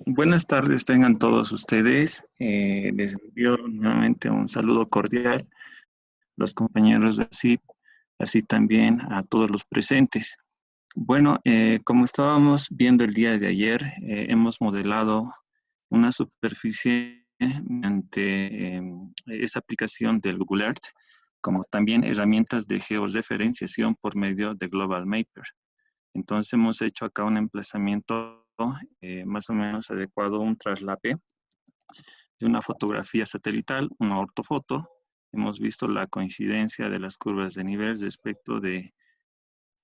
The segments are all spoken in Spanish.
Buenas tardes tengan todos ustedes. Les envío nuevamente un saludo cordial a los compañeros de CIP, así también a todos los presentes. Bueno, como estábamos viendo el día de ayer, hemos modelado una superficie mediante esa aplicación del Google Earth, como también herramientas de georreferenciación por medio de Global Mapper. Entonces hemos hecho acá un emplazamiento más o menos adecuado, un traslape de una fotografía satelital, una ortofoto. Hemos visto la coincidencia de las curvas de nivel respecto de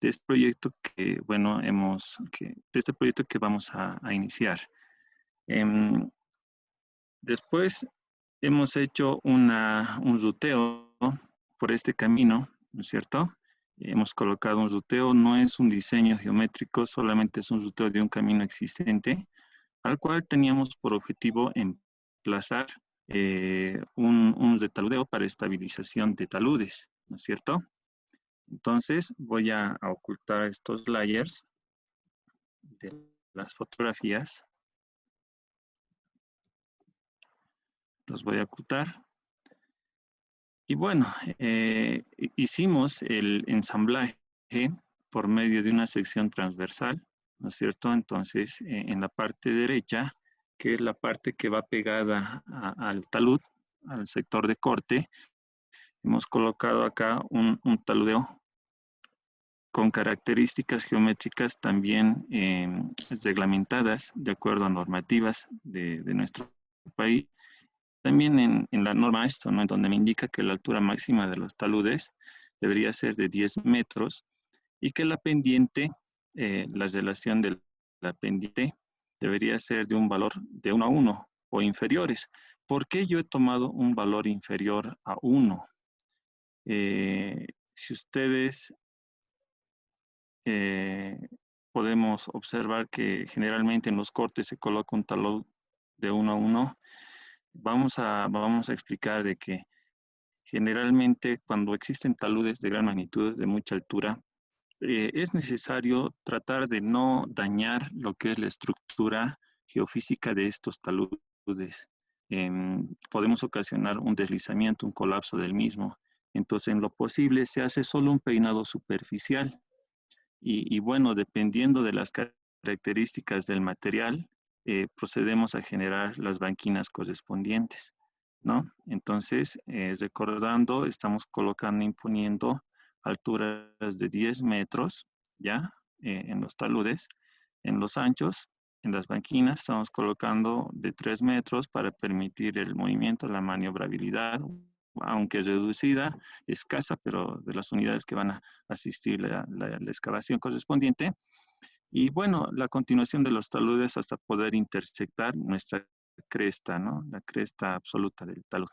este proyecto que, bueno, de este proyecto que vamos a iniciar. Después hemos hecho un ruteo por este camino, ¿no es cierto? Hemos colocado un ruteo, no es un diseño geométrico, solamente es un ruteo de un camino existente, al cual teníamos por objetivo emplazar un retaludeo para estabilización de taludes, ¿no es cierto? Entonces voy a ocultar estos layers de las fotografías, los voy a ocultar. Y bueno, hicimos el ensamblaje por medio de una sección transversal, ¿no es cierto? Entonces, en la parte derecha, que es la parte que va pegada al talud, al sector de corte, hemos colocado acá un taludeo con características geométricas también reglamentadas de acuerdo a normativas de nuestro país. También en la norma esto, ¿no? En donde me indica que la altura máxima de los taludes debería ser de 10 metros y que la pendiente, la relación de la pendiente debería ser de un valor de 1 a 1 o inferiores. ¿Por qué yo he tomado un valor inferior a 1? Si ustedes eh, podemos observar que generalmente en los cortes se coloca un talud de 1 a 1, vamos a explicar de que generalmente cuando existen taludes de gran magnitud, de mucha altura, es necesario tratar de no dañar lo que es la estructura geofísica de estos taludes. Podemos ocasionar un deslizamiento, un colapso del mismo. Entonces, en lo posible, se hace solo un peinado superficial. Y bueno, dependiendo de las características del material, procedemos a generar las banquinas correspondientes, ¿no? Entonces, recordando, estamos colocando, imponiendo alturas de 10 metros, ¿ya? En los taludes. En los anchos, en las banquinas, estamos colocando de 3 metros para permitir el movimiento, la maniobrabilidad, aunque reducida, escasa, pero de las unidades que van a asistir la excavación correspondiente. Y bueno, la continuación de los taludes hasta poder intersectar nuestra cresta, ¿no? La cresta absoluta del talud.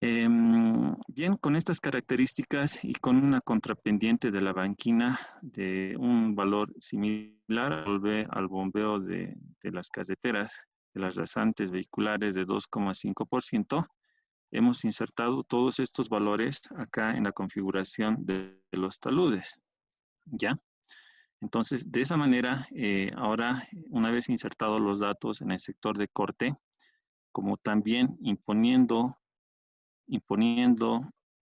Bien, con estas características y con una contrapendiente de la banquina de un valor similar al bombeo de las carreteras, de las rasantes vehiculares de 2,5%, hemos insertado todos estos valores acá en la configuración de los taludes, ¿ya? Entonces, de esa manera, ahora, una vez insertados los datos en el sector de corte, como también imponiendo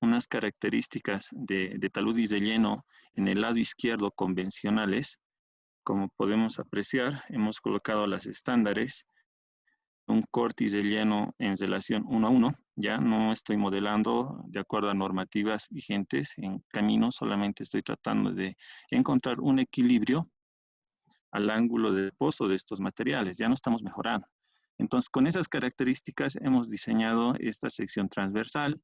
unas características de talud y relleno en el lado izquierdo convencionales, como podemos apreciar, hemos colocado las estándares, un corte y relleno en relación 1 a 1, ya no estoy modelando de acuerdo a normativas vigentes en camino, solamente estoy tratando de encontrar un equilibrio al ángulo de pozo de estos materiales, ya no estamos mejorando. Entonces, con esas características hemos diseñado esta sección transversal.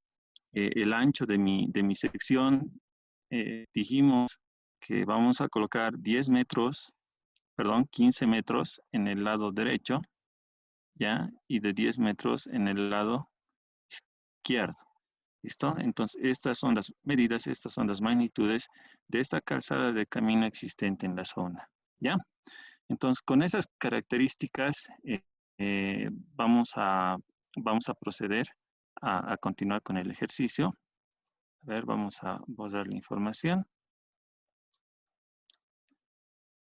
El ancho de mi sección, dijimos que vamos a colocar 10 metros, perdón, 15 metros en el lado derecho, ¿ya? Y de 10 metros en el lado izquierdo. ¿Listo? Entonces, estas son las medidas, estas son las magnitudes de esta calzada de camino existente en la zona, ¿ya? Entonces, con esas características, eh, vamos, a, vamos a proceder a continuar con el ejercicio. A ver, vamos a borrar la información.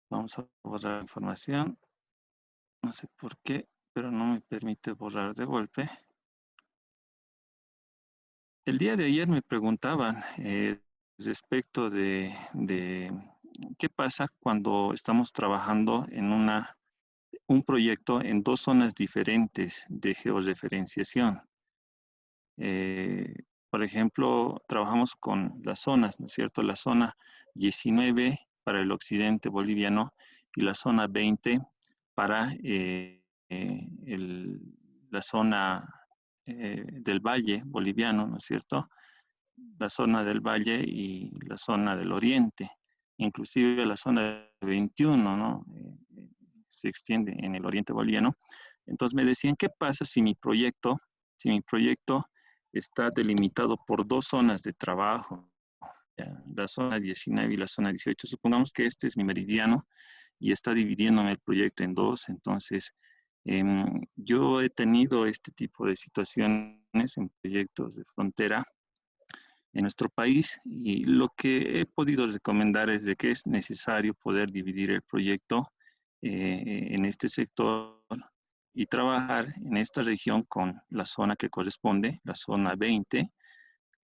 Vamos a borrar la información. No sé por qué, pero no me permite borrar de golpe. El día de ayer me preguntaban respecto de qué pasa cuando estamos trabajando en un proyecto en dos zonas diferentes de georreferenciación. Eh, por ejemplo, trabajamos con las zonas, ¿no es cierto? La zona 19 para el occidente boliviano y la zona 20 para la zona del valle boliviano, ¿no es cierto? La zona del valle y la zona del oriente, inclusive la zona 21, ¿no? Se extiende en el oriente boliviano. Entonces me decían, ¿qué pasa si mi proyecto está delimitado por dos zonas de trabajo? ¿Ya? La zona 19 y la zona 18. Supongamos que este es mi meridiano y está dividiéndome el proyecto en dos. Entonces, yo he tenido este tipo de situaciones en proyectos de frontera en nuestro país y lo que he podido recomendar es de que es necesario poder dividir el proyecto en este sector y trabajar en esta región con la zona que corresponde, la zona 20,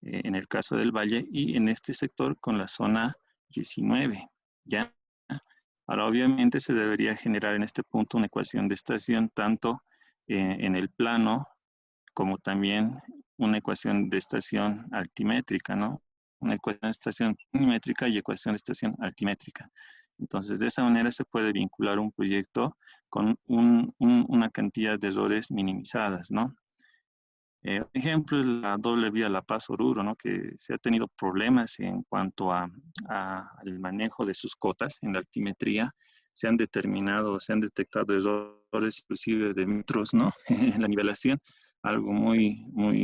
en el caso del valle, y en este sector con la zona 19, ¿ya? Ahora, obviamente se debería generar en este punto una ecuación de estación tanto en el plano como también una ecuación de estación altimétrica, ¿no? Una ecuación de estación planimétrica y ecuación de estación altimétrica. Entonces, de esa manera se puede vincular un proyecto con una cantidad de errores minimizadas, ¿no? Ejemplo es la doble vía La Paz-Oruro, ¿no? Que se ha tenido problemas en cuanto al manejo de sus cotas en la altimetría. Se han detectado errores inclusive de metros, ¿no? En la nivelación, algo muy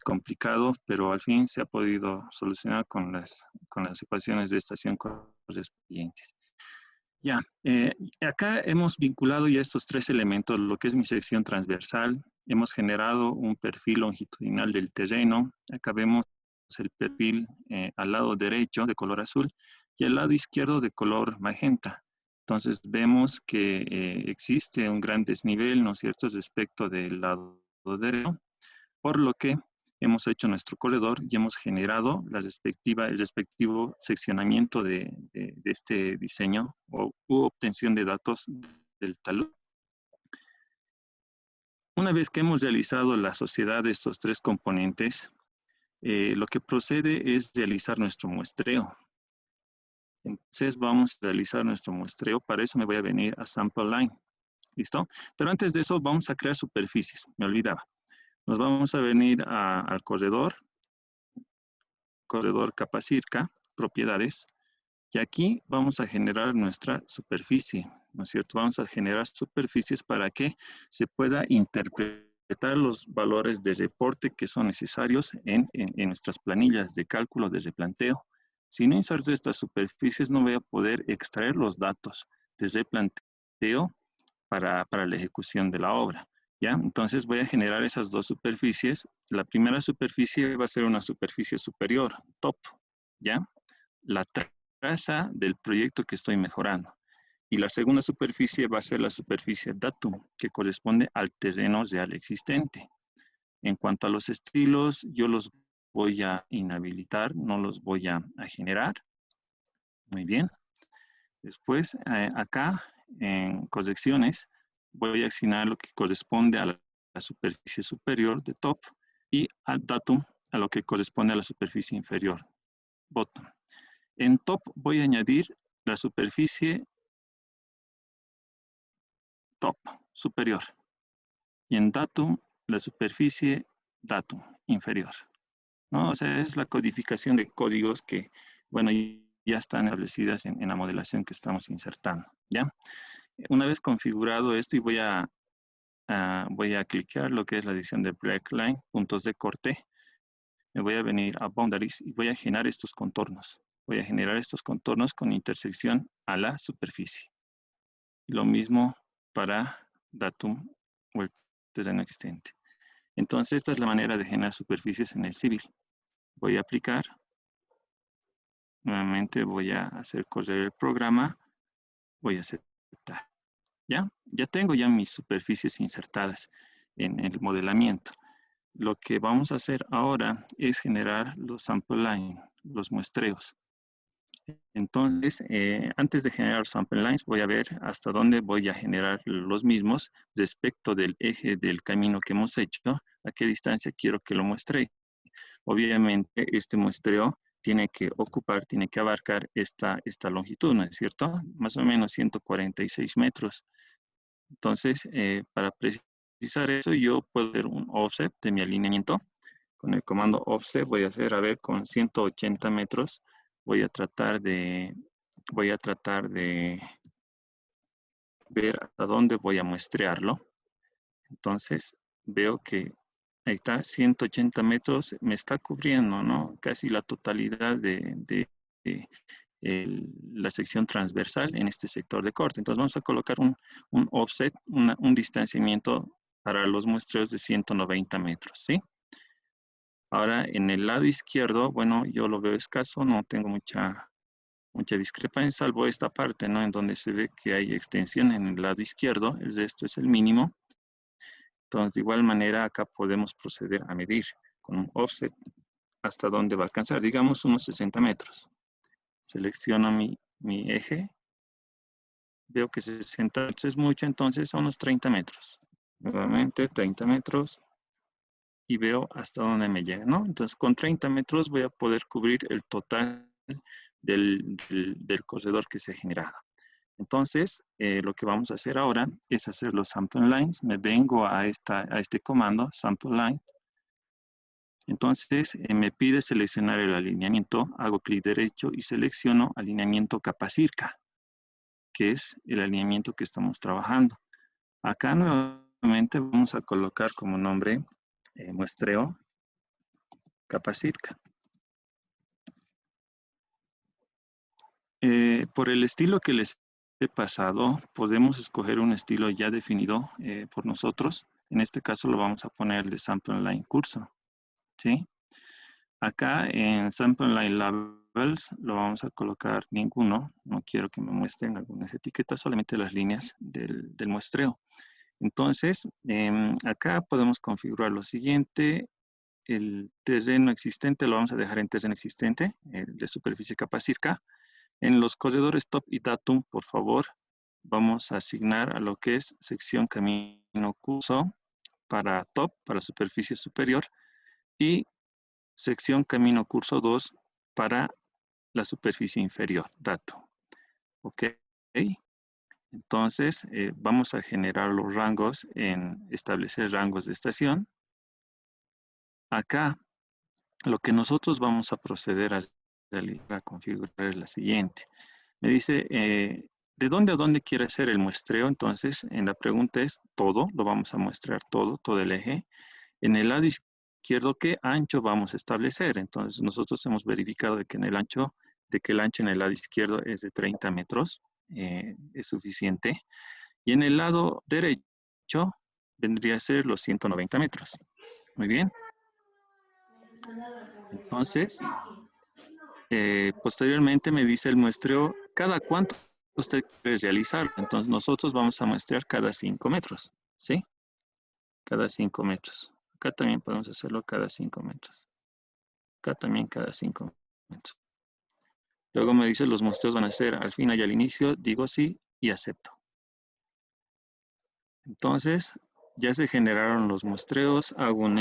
complicado, pero al fin se ha podido solucionar con las ecuaciones de estación correspondientes. Ya, acá hemos vinculado ya estos tres elementos, lo que es mi sección transversal. Hemos generado un perfil longitudinal del terreno. Acá vemos el perfil al lado derecho de color azul y al lado izquierdo de color magenta. Entonces vemos que existe un gran desnivel, ¿no es cierto?, respecto del lado derecho, por lo que hemos hecho nuestro corredor y hemos generado el respectivo seccionamiento de este diseño u obtención de datos del talud. Una vez que hemos realizado la sociedad de estos tres componentes, lo que procede es realizar nuestro muestreo. Entonces vamos a realizar nuestro muestreo. Para eso me voy a venir a Sample Line. ¿Listo? Pero antes de eso vamos a crear superficies. Me olvidaba. Nos vamos a venir al corredor capa circa, propiedades, y aquí vamos a generar nuestra superficie, ¿no es cierto? Vamos a generar superficies para que se pueda interpretar los valores de reporte que son necesarios en nuestras planillas de cálculo de replanteo. Si no inserto estas superficies, no voy a poder extraer los datos de replanteo para la ejecución de la obra. ¿Ya? Entonces voy a generar esas dos superficies. La primera superficie va a ser una superficie superior, top, ¿ya? La traza del proyecto que estoy mejorando. Y la segunda superficie va a ser la superficie datum, que corresponde al terreno real existente. En cuanto a los estilos, yo los voy a inhabilitar, no los voy a generar. Muy bien. Después, acá, en correcciones, voy a asignar lo que corresponde a la superficie superior de top y al datum a lo que corresponde a la superficie inferior, bottom. En top voy a añadir la superficie top, superior. Y en datum, la superficie datum, inferior. ¿No? O sea, es la codificación de códigos que, bueno, ya están establecidas en la modelación que estamos insertando, ¿ya? Una vez configurado esto y voy a clicar lo que es la edición de breakline, puntos de corte. Me voy a venir a boundaries y voy a generar estos contornos. Voy a generar estos contornos con intersección a la superficie. Lo mismo para datum o el terreno existente. Entonces, esta es la manera de generar superficies en el civil. Voy a aplicar. Nuevamente voy a hacer correr el programa. Voy a aceptar. ¿Ya? ya tengo ya mis superficies insertadas en el modelamiento. Lo que vamos a hacer ahora es generar los sample line, los muestreos. Entonces, antes de generar sample lines, voy a ver hasta dónde voy a generar los mismos respecto del eje del camino que hemos hecho, a qué distancia quiero que lo muestre. Obviamente, este muestreo tiene que ocupar, tiene que abarcar esta longitud, ¿no es cierto? Más o menos 146 metros. Entonces, para precisar eso, yo puedo hacer un offset de mi alineamiento. Con el comando offset voy a hacer, a ver, con 180 metros, voy a tratar de ver hasta dónde voy a muestrearlo. Entonces, veo que ahí está, 180 metros, me está cubriendo, ¿no? Casi la totalidad de la sección transversal en este sector de corte. Entonces, vamos a colocar un offset, un distanciamiento para los muestreos de 190 metros, ¿sí? Ahora, en el lado izquierdo, bueno, yo lo veo escaso, no tengo mucha discrepancia, salvo esta parte, ¿no? En donde se ve que hay extensión en el lado izquierdo, esto es el mínimo. Entonces, de igual manera, acá podemos proceder a medir con un offset hasta dónde va a alcanzar, digamos unos 60 metros. Selecciono mi eje, veo que 60 metros es mucho, entonces son unos 30 metros. Nuevamente, 30 metros y veo hasta dónde me llega, ¿no? Entonces, con 30 metros voy a poder cubrir el total del corredor que se ha generado. Entonces, lo que vamos a hacer ahora es hacer los sample lines. Me vengo a este comando, sample line. Entonces, me pide seleccionar el alineamiento. Hago clic derecho y selecciono alineamiento capa circa, que es el alineamiento que estamos trabajando. Acá nuevamente vamos a colocar como nombre muestreo capa circa. Por el estilo que les he pasado, podemos escoger un estilo ya definido por nosotros. En este caso lo vamos a poner de Sample Line Curso, ¿sí? Acá en Sample Line Labels lo vamos a colocar ninguno. No quiero que me muestren algunas etiquetas, solamente las líneas del muestreo. Entonces, acá podemos configurar lo siguiente. El terreno existente lo vamos a dejar en terreno existente, de superficie capa circa. En los corredores top y datum, por favor, vamos a asignar a lo que es sección camino curso para top, para superficie superior, y sección camino curso 2 para la superficie inferior, dato. Ok. Entonces, vamos a generar los rangos en establecer rangos de estación. Acá, lo que nosotros vamos a proceder a configurar es la siguiente. Me dice, ¿de dónde a dónde quiere hacer el muestreo? Entonces, en la pregunta es todo, lo vamos a muestrear todo el eje. En el lado izquierdo, ¿qué ancho vamos a establecer? Entonces, nosotros hemos verificado de que el ancho en el lado izquierdo es de 30 metros, es suficiente. Y en el lado derecho vendría a ser los 190 metros. Muy bien. Entonces, posteriormente me dice el muestreo, ¿cada cuánto usted quiere realizar? Entonces nosotros vamos a muestrear cada 5 metros, ¿sí? Cada 5 metros. Acá también podemos hacerlo cada 5 metros. Acá también cada 5 metros. Luego me dice los muestreos van a ser al final y al inicio, digo sí y acepto. Entonces, ya se generaron los muestreos, hago un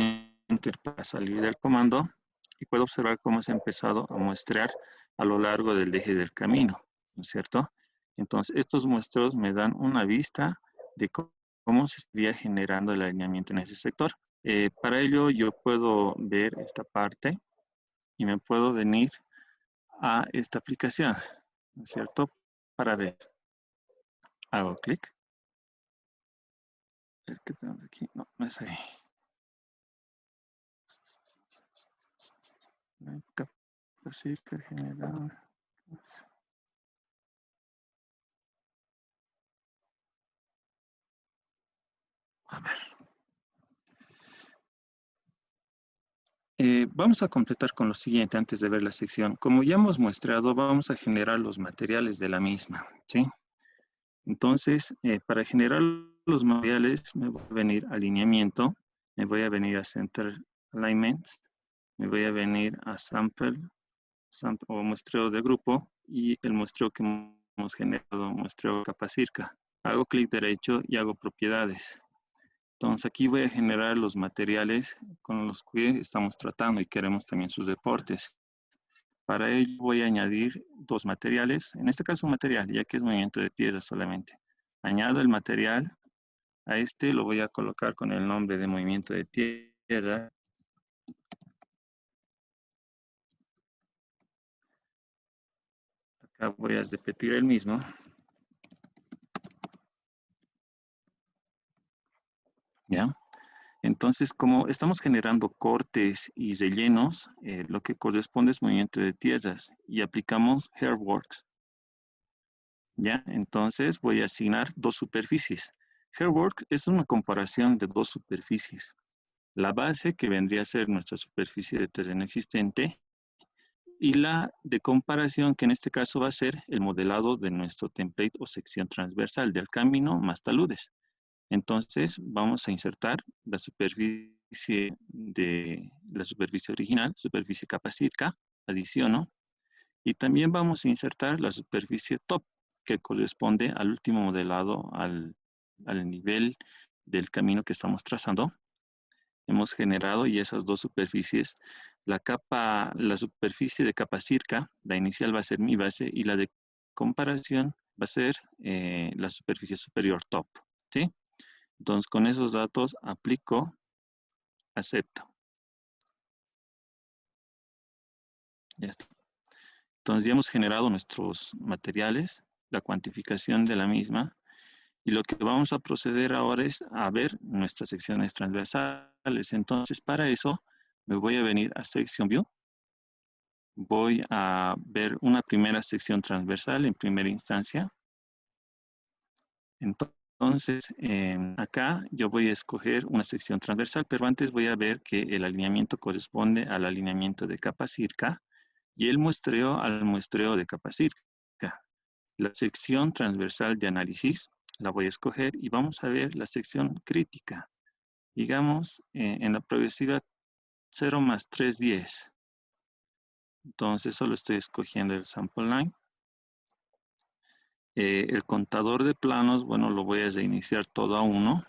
enter para salir del comando y puedo observar cómo se ha empezado a muestrear a lo largo del eje del camino, ¿no es cierto? Entonces, estos muestreos me dan una vista de cómo se estaría generando el alineamiento en ese sector. Para ello, yo puedo ver esta parte y me puedo venir a esta aplicación, ¿no es cierto? Para ver. Hago clic. ¿Qué tenemos aquí? No, no es ahí. Cerca general. A ver. Vamos a completar con lo siguiente antes de ver la sección. Como ya hemos mostrado, vamos a generar los materiales de la misma, ¿sí? Entonces, para generar los materiales, me voy a venir a alineamiento, me voy a venir a Center Alignment, me voy a venir a Sample o muestreo de grupo y el muestreo que hemos generado, muestreo capa circa. Hago clic derecho y hago propiedades. Entonces aquí voy a generar los materiales con los que estamos tratando y queremos también sus deportes. Para ello voy a añadir dos materiales, en este caso un material, ya que es movimiento de tierra solamente. Añado el material, a este lo voy a colocar con el nombre de movimiento de tierra. Acá voy a repetir el mismo. ¿Ya? Entonces, como estamos generando cortes y rellenos, lo que corresponde es movimiento de tierras y aplicamos Hairworks. ¿Ya? Entonces voy a asignar dos superficies. Hairworks es una comparación de dos superficies. La base, que vendría a ser nuestra superficie de terreno existente, y la de comparación, que en este caso va a ser el modelado de nuestro template o sección transversal del camino más taludes. Entonces vamos a insertar la superficie original, superficie capa circa, adiciono, y también vamos a insertar la superficie top, que corresponde al último modelado, al nivel del camino que estamos trazando. Hemos generado y esas dos superficies, la superficie de capa circa, la inicial va a ser mi base y la de comparación va a ser la superficie superior top, ¿sí? Entonces, con esos datos aplico, acepto. Ya está. Entonces, ya hemos generado nuestros materiales, la cuantificación de la misma, y lo que vamos a proceder ahora es a ver nuestras secciones transversales. Entonces, para eso, me voy a venir a Section View. Voy a ver una primera sección transversal en primera instancia. Entonces, acá yo voy a escoger una sección transversal, pero antes voy a ver que el alineamiento corresponde al alineamiento de capa circa y el muestreo al muestreo de capa circa. La sección transversal de análisis la voy a escoger y vamos a ver la sección crítica. Digamos, en la progresiva 0 más 310. Entonces, solo estoy escogiendo el sample line. El contador de planos, bueno, lo voy a reiniciar todo a 1.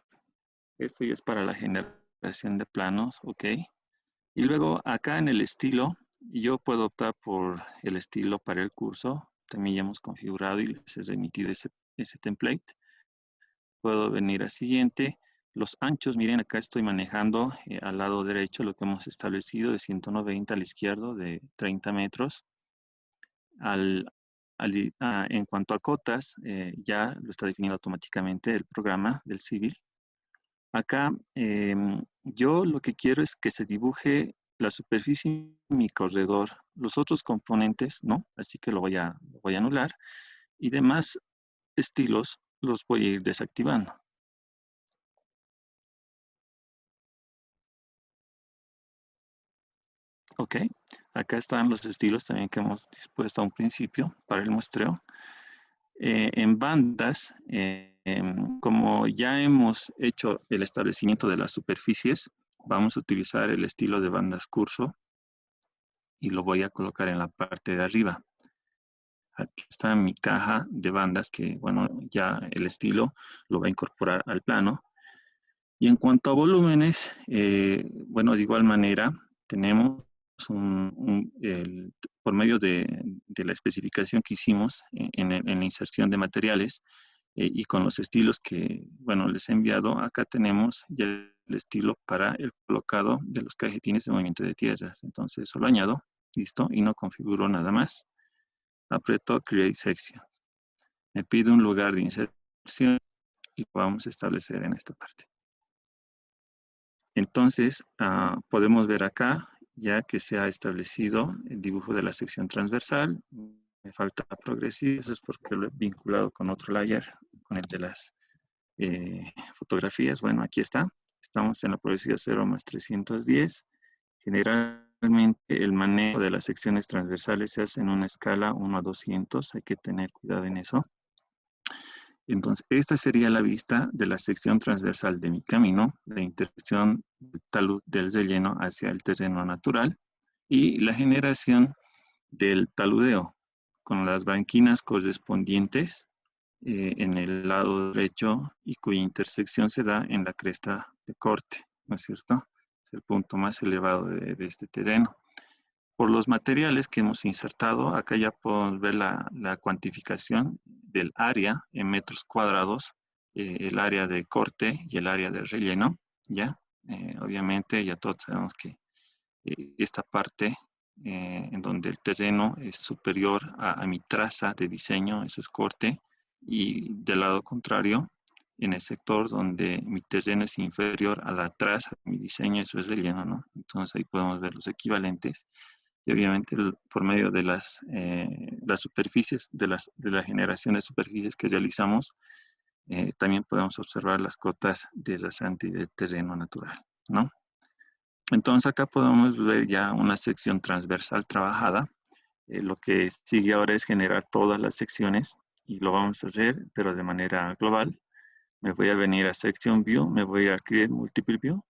Esto ya es para la generación de planos, ok. Y luego acá en el estilo, yo puedo optar por el estilo para el curso. También ya hemos configurado y les he remitido ese template. Puedo venir a siguiente. Los anchos, miren, acá estoy manejando al lado derecho lo que hemos establecido de 190 al izquierdo de 30 metros. En cuanto a cotas, ya lo está definiendo automáticamente el programa del Civil. Acá yo lo que quiero es que se dibuje la superficie en mi corredor. Los otros componentes, ¿no? Así que lo voy a anular. Y demás estilos los voy a ir desactivando. Ok, acá están los estilos también que hemos dispuesto a un principio para el muestreo. En bandas, como ya hemos hecho el establecimiento de las superficies, vamos a utilizar el estilo de bandas curso y lo voy a colocar en la parte de arriba. Aquí está mi caja de bandas que, bueno, ya el estilo lo va a incorporar al plano. Y en cuanto a volúmenes, bueno, de igual manera, tenemos por medio de la especificación que hicimos en la inserción de materiales y con los estilos que, bueno, les he enviado, acá tenemos ya el estilo para el colocado de los cajetines de movimiento de tierras. Entonces, solo añado, listo, y no configuro nada más. Aprieto Create Section. Me pide un lugar de inserción y vamos a establecer en esta parte. Entonces, podemos ver acá ya que se ha establecido el dibujo de la sección transversal. Me falta progresiva, eso es porque lo he vinculado con otro layer, con el de las fotografías. Bueno, aquí está. Estamos en la progresiva 0 más 310. Generalmente el manejo de las secciones transversales se hace en una escala 1 a 200. Hay que tener cuidado en eso. Entonces, esta sería la vista de la sección transversal de mi camino, la intersección del talud del relleno hacia el terreno natural y la generación del taludeo con las banquinas correspondientes en el lado derecho y cuya intersección se da en la cresta de corte, ¿no es cierto? Es el punto más elevado de este terreno. Por los materiales que hemos insertado, acá ya podemos ver la cuantificación del área en metros cuadrados, el área de corte y el área de relleno, ¿ya? Obviamente ya todos sabemos que esta parte en donde el terreno es superior a mi traza de diseño, eso es corte, y del lado contrario, en el sector donde mi terreno es inferior a la traza de mi diseño, eso es relleno, ¿no? Entonces ahí podemos ver los equivalentes y obviamente por medio de las superficies, de la generación de superficies que realizamos, también podemos observar las cotas de rasante y de terreno natural, ¿no? Entonces acá podemos ver ya una sección transversal trabajada. Lo que sigue ahora es generar todas las secciones y lo vamos a hacer, pero de manera global. Me voy a venir a Section View, me voy a Create Multiple View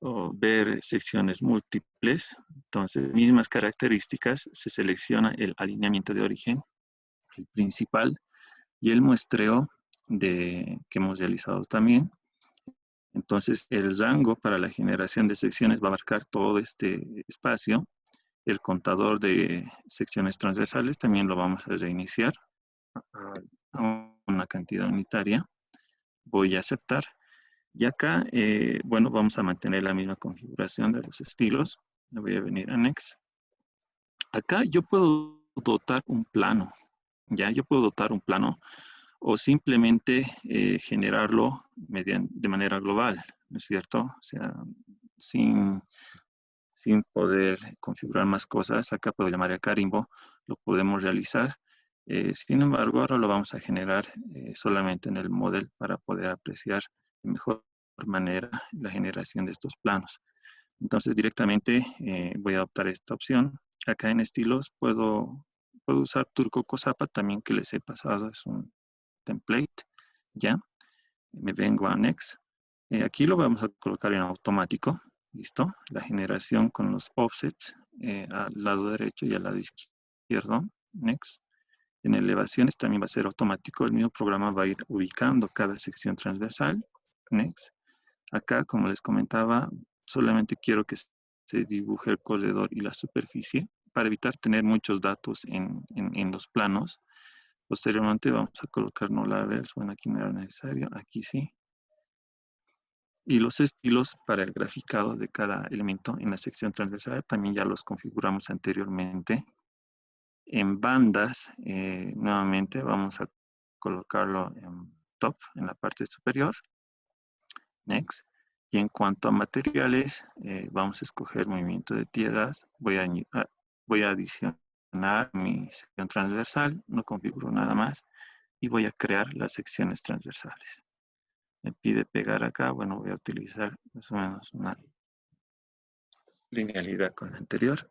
o ver secciones múltiples. Entonces, mismas características, se selecciona el alineamiento de origen, el principal y el muestreo que hemos realizado también. Entonces, el rango para la generación de secciones va a abarcar todo este espacio. El contador de secciones transversales también lo vamos a reiniciar a una cantidad unitaria. Voy a aceptar. Y acá, bueno, vamos a mantener la misma configuración de los estilos. Le voy a venir a Next. Acá yo puedo dotar un plano. Ya, yo puedo dotar un plano o simplemente generarlo de manera global, ¿no es cierto? O sea, sin, sin poder configurar más cosas, acá puedo llamar a Carimbo, lo podemos realizar. Sin embargo, ahora lo vamos a generar solamente en el model para poder apreciar de mejor manera la generación de estos planos. Entonces, directamente voy a adoptar esta opción. Acá en estilos puedo usar Turco Cosapa también, que les he pasado, es un template, ¿ya? Me vengo a Next. Aquí lo vamos a colocar en automático, ¿listo? La generación con los offsets al lado derecho y al lado izquierdo, Next. En elevaciones también va a ser automático, el mismo programa va a ir ubicando cada sección transversal, Next. Acá, como les comentaba, solamente quiero que se dibuje el corredor y la superficie para evitar tener muchos datos en los planos. Posteriormente vamos a colocar no labels, bueno, aquí no era necesario, aquí sí. Y los estilos para el graficado de cada elemento en la sección transversal también ya los configuramos anteriormente. En bandas, nuevamente vamos a colocarlo en top, en la parte superior. Next. Y en cuanto a materiales, vamos a escoger movimiento de tierras. Voy a adicionar mi sección transversal, no configuro nada más. Y voy a crear las secciones transversales. Me pide pegar acá, bueno, voy a utilizar más o menos una linealidad con la anterior.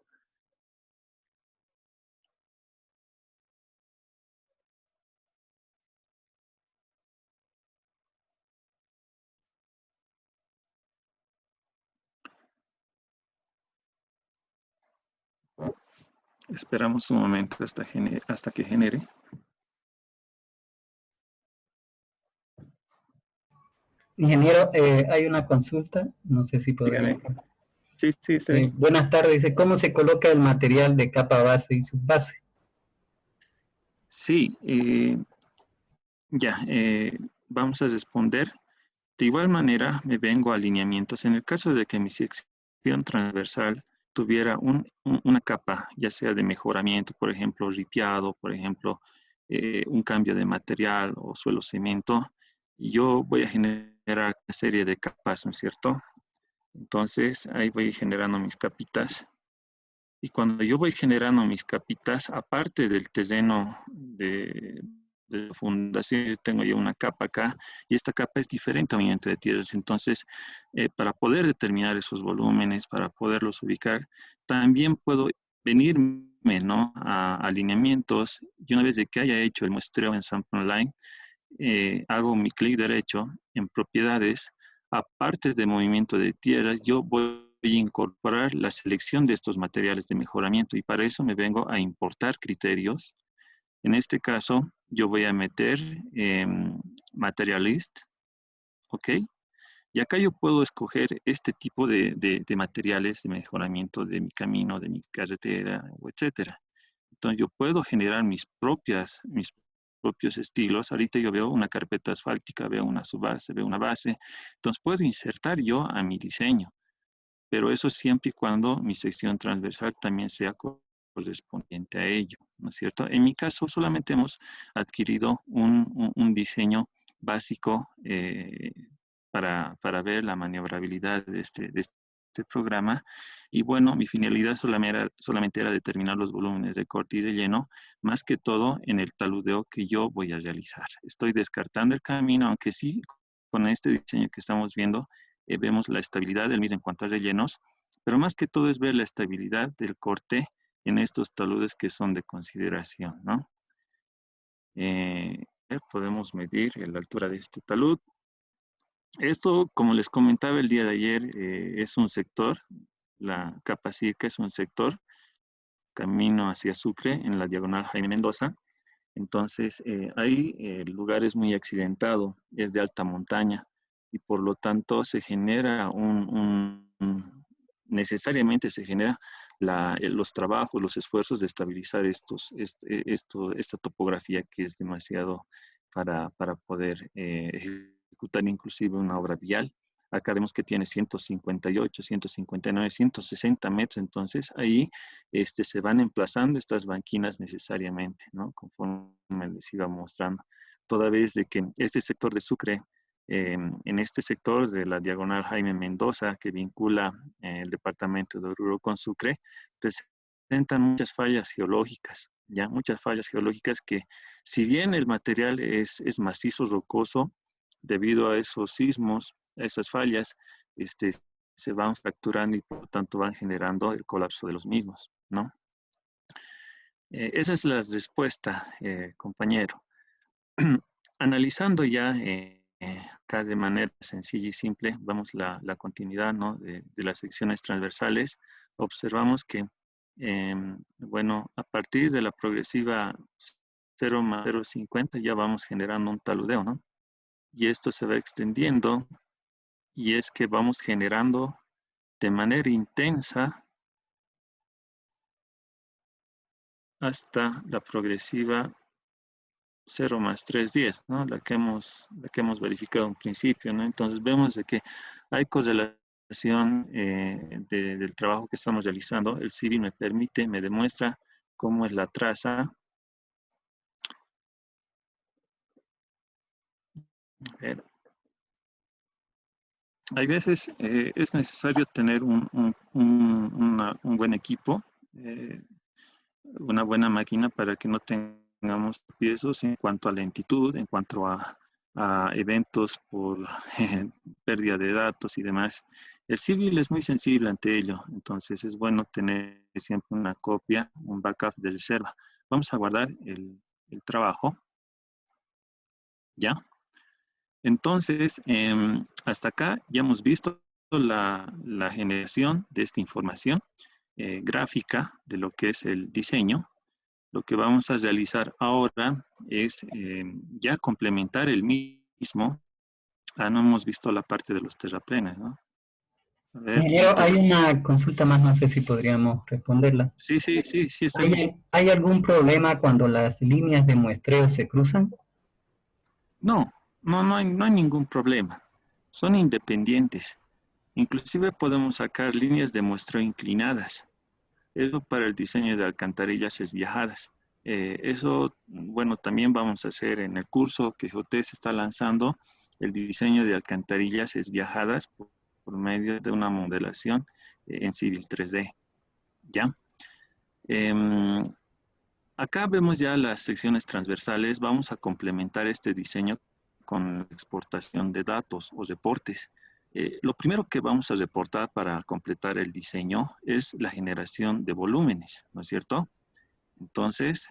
Esperamos un momento hasta que genere. Ingeniero, hay una consulta, no sé si podrá. Sí, sí, sí. Buenas tardes, dice, ¿cómo se coloca el material de capa base y subbase? Sí, ya, vamos a responder. De igual manera, me vengo a alineamientos. En el caso de que mi sección transversal tuviera una capa, ya sea de mejoramiento, por ejemplo, ripiado, por ejemplo, un cambio de material o suelo cemento, yo voy a generar una serie de capas, ¿no es cierto? Entonces, ahí voy generando mis capitas. Y cuando yo voy generando mis capitas, aparte del terreno de fundación, yo tengo ya una capa acá, y esta capa es diferente a movimiento de tierras. Entonces, para poder determinar esos volúmenes, para poderlos ubicar, también puedo venirme, ¿no?, a alineamientos, y una vez de que haya hecho el muestreo en Sample Line, hago mi clic derecho en propiedades, aparte de movimiento de tierras, yo voy a incorporar la selección de estos materiales de mejoramiento y para eso me vengo a importar criterios. En este caso, yo voy a meter Materialist, ¿ok? Y acá yo puedo escoger este tipo de materiales de mejoramiento de mi camino, de mi carretera, etcétera. Entonces yo puedo generar mis propios estilos. Ahorita yo veo una carpeta asfáltica, veo una subbase, veo una base. Entonces puedo insertar yo a mi diseño, pero eso siempre y cuando mi sección transversal también sea correspondiente a ello, ¿no es cierto? En mi caso solamente hemos adquirido un diseño básico para ver la maniobrabilidad de este programa. Y bueno, mi finalidad solamente era determinar los volúmenes de corte y relleno, más que todo en el taludeo que yo voy a realizar. Estoy descartando el camino, aunque sí, con este diseño que estamos viendo, vemos la estabilidad del mismo en cuanto a rellenos, pero más que todo es ver la estabilidad del corte en estos taludes que son de consideración, ¿no? Podemos medir la altura de este talud. Esto, como les comentaba el día de ayer, es un sector, la capa circa es un sector, camino hacia Sucre, en la diagonal Jaime Mendoza. Entonces, hay lugares muy accidentados, es de alta montaña, y por lo tanto se genera necesariamente se genera los trabajos, los esfuerzos de estabilizar esta topografía que es demasiado para poder ejecutar inclusive una obra vial. Acá vemos que tiene 158, 159, 160 metros, entonces ahí se van emplazando estas banquinas necesariamente, ¿no? Conforme les iba mostrando. Toda vez de que este sector de Sucre, en este sector de la diagonal Jaime Mendoza, que vincula el departamento de Oruro con Sucre, presentan muchas fallas geológicas, ya muchas fallas geológicas que, si bien el material es macizo, rocoso, debido a esos sismos, a esas fallas, se van fracturando y por lo tanto van generando el colapso de los mismos, ¿no? Esa es la respuesta, compañero. Analizando ya acá de manera sencilla y simple, vamos la continuidad, ¿no? de las secciones transversales, observamos que, bueno, a partir de la progresiva 0 más 0,50 ya vamos generando un taludeo, ¿no? Y esto se va extendiendo y es que vamos generando de manera intensa hasta la progresiva 0 más 310, ¿no? La que hemos verificado en principio, ¿no? Entonces vemos de que hay correlación del trabajo que estamos realizando. El Siri me demuestra cómo es la traza. A ver. Hay veces es necesario tener un buen equipo, una buena máquina para que no tengamos piezos en cuanto a lentitud, en cuanto a eventos por pérdida de datos y demás. El civil es muy sensible ante ello, entonces es bueno tener siempre una copia, un backup de reserva. Vamos a guardar el trabajo, ¿ya? Entonces, hasta acá ya hemos visto la generación de esta información gráfica de lo que es el diseño. Lo que vamos a realizar ahora es ya complementar el mismo. No hemos visto la parte de los terraplenes, ¿no? A ver, Ingeniero, hay una consulta más, no sé si podríamos responderla. sí, está bien. ¿Hay algún problema cuando las líneas de muestreo se cruzan? No hay ningún problema. Son independientes. Inclusive podemos sacar líneas de muestreo inclinadas. Eso para el diseño de alcantarillas esviajadas. Eso, bueno, también vamos a hacer en el curso que GeoTest está lanzando, el diseño de alcantarillas esviajadas por medio de una modelación en Civil 3D. ¿Ya? Acá vemos ya las secciones transversales. Vamos a complementar este diseño con la exportación de datos o reportes. Lo primero que vamos a reportar para completar el diseño es la generación de volúmenes, ¿no es cierto? Entonces,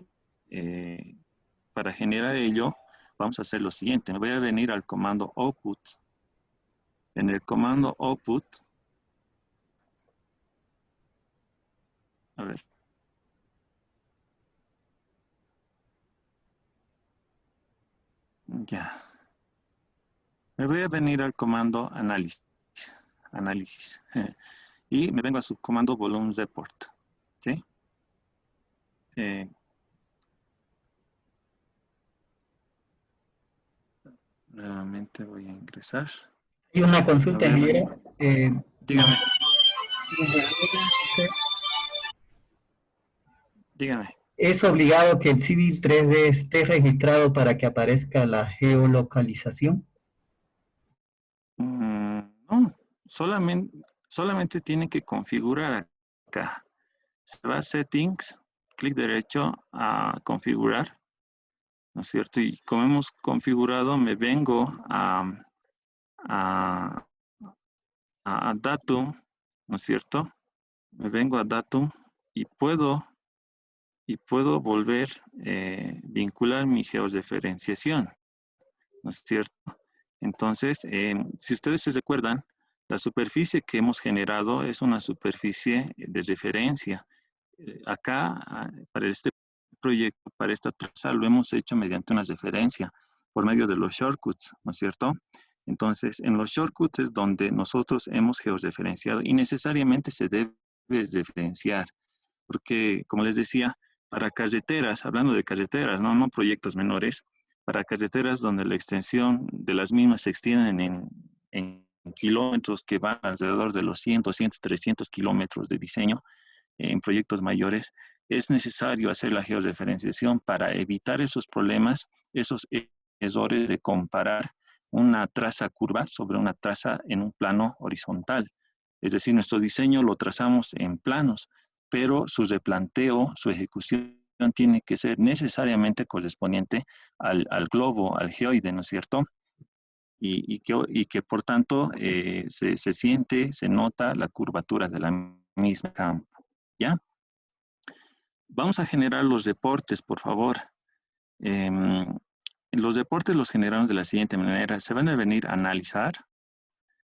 para generar ello, vamos a hacer lo siguiente. Me voy a venir al comando output. En el comando output, a ver. Ya. Me voy a venir al comando análisis. Y me vengo a su comando volume report. ¿Sí? Nuevamente voy a ingresar. Hay una Me consulta, voy a venir. ingeniero. Dígame, dígame. ¿Es obligado que el Civil 3D esté registrado para que aparezca la geolocalización? No, solamente tiene que configurar acá. Se va a Settings, clic derecho a configurar, ¿no es cierto? Y como hemos configurado, me vengo a Datum, ¿no es cierto? Me vengo a Datum y puedo volver vincular mi georreferenciación, ¿no es cierto? Entonces, si ustedes se recuerdan, la superficie que hemos generado es una superficie de referencia. Acá, para este proyecto, para esta traza, lo hemos hecho mediante una referencia por medio de los shortcuts, ¿no es cierto? Entonces, en los shortcuts es donde nosotros hemos georreferenciado y necesariamente se debe referenciar, porque, como les decía, para carreteras, hablando de carreteras, no proyectos menores, para carreteras donde la extensión de las mismas se extienden en kilómetros que van alrededor de los 100, 200, 300 kilómetros de diseño, en proyectos mayores, es necesario hacer la georreferenciación para evitar esos problemas, esos errores de comparar una traza curva sobre una traza en un plano horizontal. Es decir, nuestro diseño lo trazamos en planos, pero su replanteo, su ejecución tiene que ser necesariamente correspondiente al globo, al geoide, ¿no es cierto? Y que por tanto se siente, se nota la curvatura de la misma campo. ¿Ya? Vamos a generar los reportes, por favor. Los reportes los generamos de la siguiente manera. Se van a venir a analizar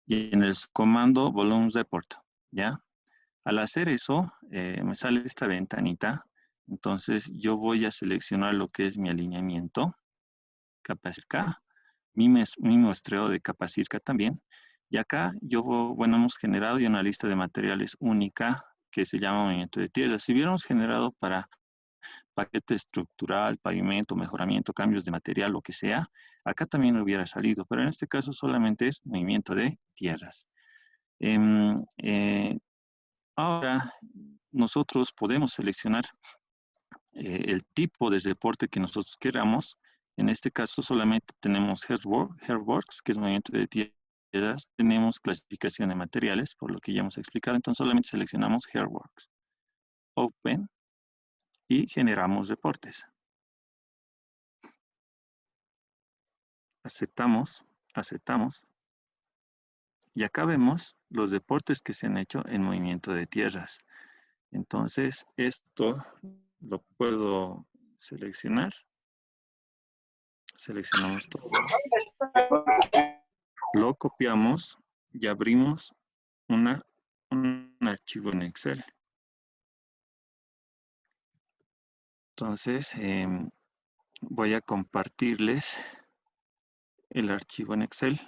y en el comando volume report, ¿ya? Al hacer eso, me sale esta ventanita. Entonces, yo voy a seleccionar lo que es mi alineamiento, capa circa, mi muestreo de capa circa también. Y acá, hemos generado ya una lista de materiales única que se llama movimiento de tierra. Si hubiéramos generado para paquete estructural, pavimento, mejoramiento, cambios de material, lo que sea, acá también hubiera salido, pero en este caso solamente es movimiento de tierras. Ahora, nosotros podemos seleccionar el tipo de reporte que nosotros queramos. En este caso solamente tenemos Earthworks, que es movimiento de tierras. Tenemos clasificación de materiales, por lo que ya hemos explicado. Entonces solamente seleccionamos Earthworks. Open y generamos reportes. Aceptamos. Y acá vemos los reportes que se han hecho en movimiento de tierras. Entonces, esto lo puedo seleccionar. Seleccionamos todo. Lo copiamos y abrimos un archivo en Excel. Entonces, voy a compartirles el archivo en Excel.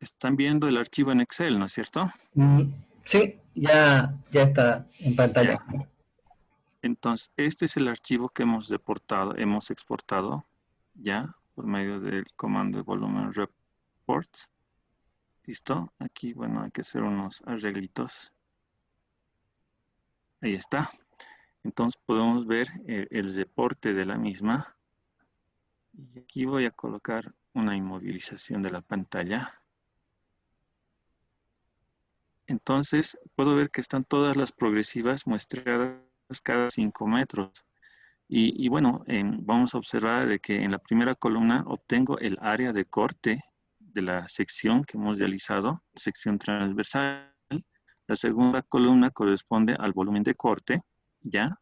Están viendo el archivo en Excel, ¿no es cierto? Sí, ya está en pantalla. Ya. Entonces, este es el archivo que hemos exportado, ya, por medio del comando de volumen reports. ¿Listo? Aquí, bueno, hay que hacer unos arreglitos. Ahí está. Entonces, podemos ver el reporte de la misma. Y aquí voy a colocar una inmovilización de la pantalla. Entonces, puedo ver que están todas las progresivas muestreadas cada 5 metros. Y bueno, vamos a observar de que en la primera columna obtengo el área de corte de la sección que hemos realizado, sección transversal. La segunda columna corresponde al volumen de corte, ¿ya?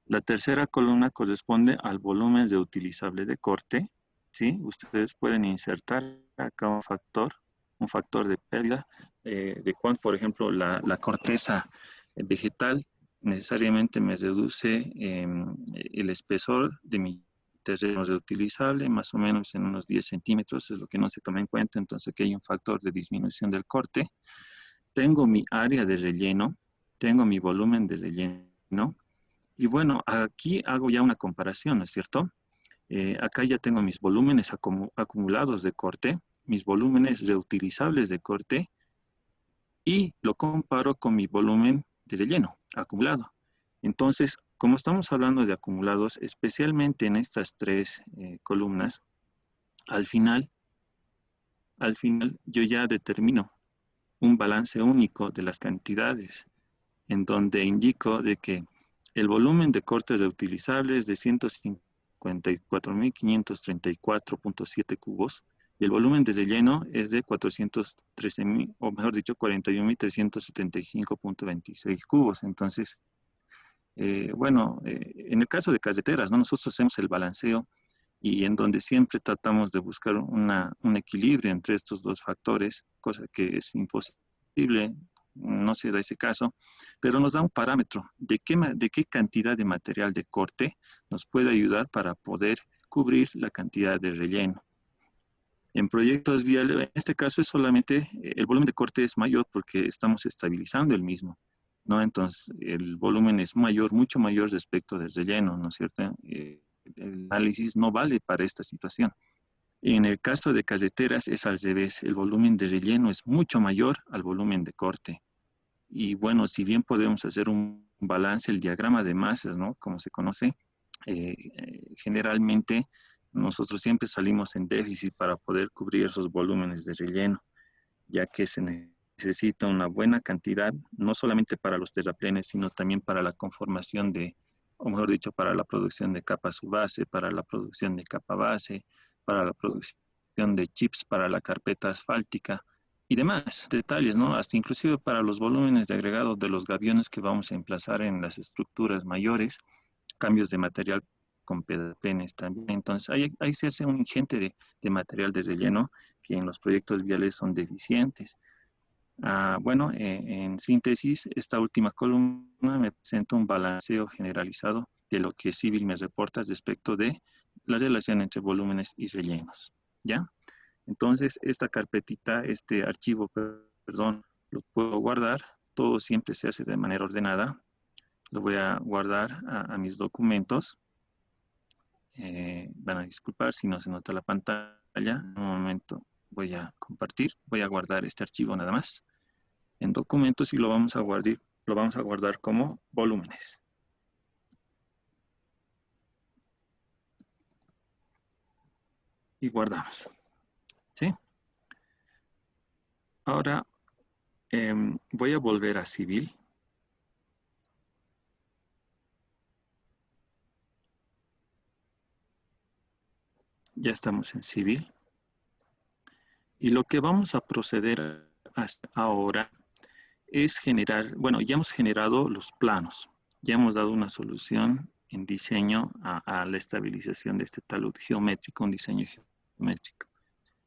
La tercera columna corresponde al volumen reutilizable de corte, ¿sí? Ustedes pueden insertar acá un factor de pérdida, de cuánto, por ejemplo, la corteza vegetal necesariamente me reduce el espesor de mi terreno reutilizable, más o menos en unos 10 centímetros, es lo que no se toma en cuenta, entonces aquí hay un factor de disminución del corte. Tengo mi área de relleno, tengo mi volumen de relleno, y bueno, aquí hago ya una comparación, ¿no es cierto? Acá ya tengo mis volúmenes acumulados de corte, mis volúmenes reutilizables de corte, y lo comparo con mi volumen de relleno acumulado. Entonces, como estamos hablando de acumulados, especialmente en estas tres columnas, al final, yo ya determino un balance único de las cantidades, en donde indico de que el volumen de cortes reutilizables es de 154.534.7 cubos y el volumen de relleno es de 413.000, o mejor dicho, 41.375.26 cubos. Entonces, bueno, en el caso de carreteras, ¿no? Nosotros hacemos el balanceo y en donde siempre tratamos de buscar un equilibrio entre estos dos factores, cosa que es imposible, no se da ese caso, pero nos da un parámetro de qué cantidad de material de corte nos puede ayudar para poder cubrir la cantidad de relleno. En proyectos viales, en este caso es solamente, el volumen de corte es mayor porque estamos estabilizando el mismo, ¿no? Entonces, el volumen es mayor, mucho mayor respecto del relleno, ¿no es cierto? El análisis no vale para esta situación. En el caso de carreteras es al revés, el volumen de relleno es mucho mayor al volumen de corte. Y bueno, si bien podemos hacer un balance, el diagrama de masas, ¿no? Como se conoce, generalmente nosotros siempre salimos en déficit para poder cubrir esos volúmenes de relleno, ya que se necesita una buena cantidad, no solamente para los terraplenes, sino también para la conformación de, o mejor dicho, para la producción de capa subbase, para la producción de capa base, para la producción de chips para la carpeta asfáltica y demás detalles, ¿no? Hasta inclusive para los volúmenes de agregado de los gaviones que vamos a emplazar en las estructuras mayores, cambios de material con pedapenes también. Entonces, ahí se hace un ingente de material de relleno que en los proyectos viales son deficientes. Bueno, en síntesis, esta última columna me presenta un balanceo generalizado de lo que Civil me reporta respecto de la relación entre volúmenes y rellenos, ¿ya? Entonces, esta carpetita, este archivo, perdón, lo puedo guardar. Todo siempre se hace de manera ordenada. Lo voy a guardar a mis documentos. Van a disculpar si no se nota la pantalla. En un momento voy a compartir. Voy a guardar este archivo nada más en documentos y lo vamos a guardar como volúmenes. Y guardamos. ¿Sí? Ahora voy a volver a Civil. Ya estamos en Civil. Y lo que vamos a proceder hasta ahora es generar, bueno, ya hemos generado los planos. Ya hemos dado una solución en diseño a la estabilización de este talud geométrico, un diseño geométrico.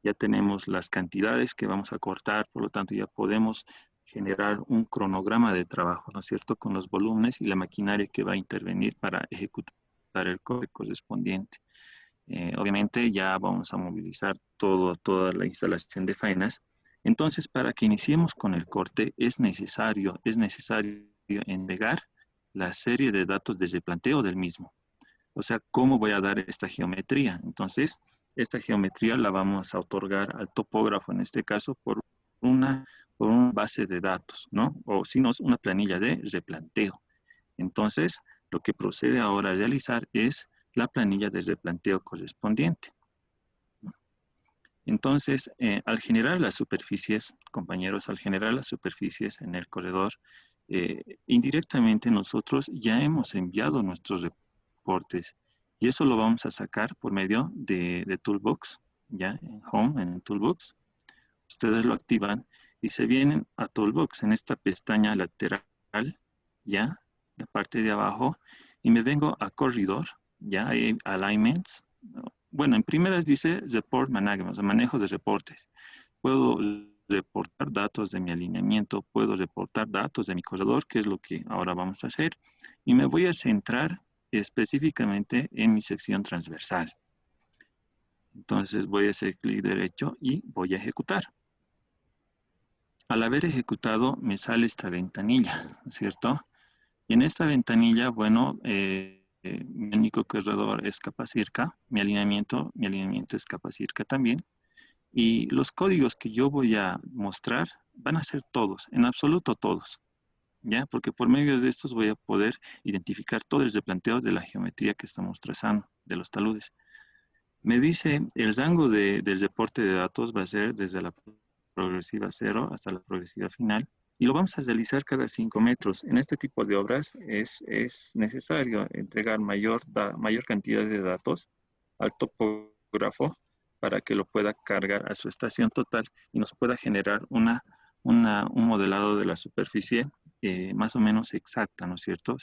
Ya tenemos las cantidades que vamos a cortar, por lo tanto ya podemos generar un cronograma de trabajo, ¿no es cierto?, con los volúmenes y la maquinaria que va a intervenir para ejecutar el corte correspondiente. Obviamente ya vamos a movilizar toda la instalación de faenas. Entonces, para que iniciemos con el corte, es necesario entregar la serie de datos de replanteo del mismo. O sea, ¿cómo voy a dar esta geometría? Entonces, esta geometría la vamos a otorgar al topógrafo, en este caso, una, por una base de datos, ¿no? O si no, una planilla de replanteo. Entonces, lo que procede ahora a realizar es la planilla de replanteo correspondiente. Entonces, al generar las superficies, compañeros, al generar las superficies en el corredor, indirectamente nosotros ya hemos enviado nuestros reportes y eso lo vamos a sacar por medio de Toolbox, ya en Home, en Toolbox. Ustedes lo activan y se vienen a Toolbox en esta pestaña lateral, ya, la parte de abajo, y me vengo a corredor, ya, hay alignments. Bueno, en primeras dice report management, o sea, manejo de reportes. Puedo reportar datos de mi alineamiento, puedo reportar datos de mi corredor, que es lo que ahora vamos a hacer, y me voy a centrar específicamente en mi sección transversal. Entonces voy a hacer clic derecho y voy a ejecutar. Al haber ejecutado me sale esta ventanilla, ¿no es cierto? Y en esta ventanilla, bueno, mi único corredor es Capacirca, mi alineamiento es Capacirca también. Y los códigos que yo voy a mostrar van a ser todos, en absoluto todos, ¿ya? Porque por medio de estos voy a poder identificar todo el replanteo de la geometría que estamos trazando, de los taludes. Me dice, el rango del reporte de datos va a ser desde la progresiva 0 hasta la progresiva final, y lo vamos a realizar cada 5 metros. En este tipo de obras es necesario entregar mayor cantidad de datos al topógrafo para que lo pueda cargar a su estación total y nos pueda generar un modelado de la superficie más o menos exacta, ¿no es cierto?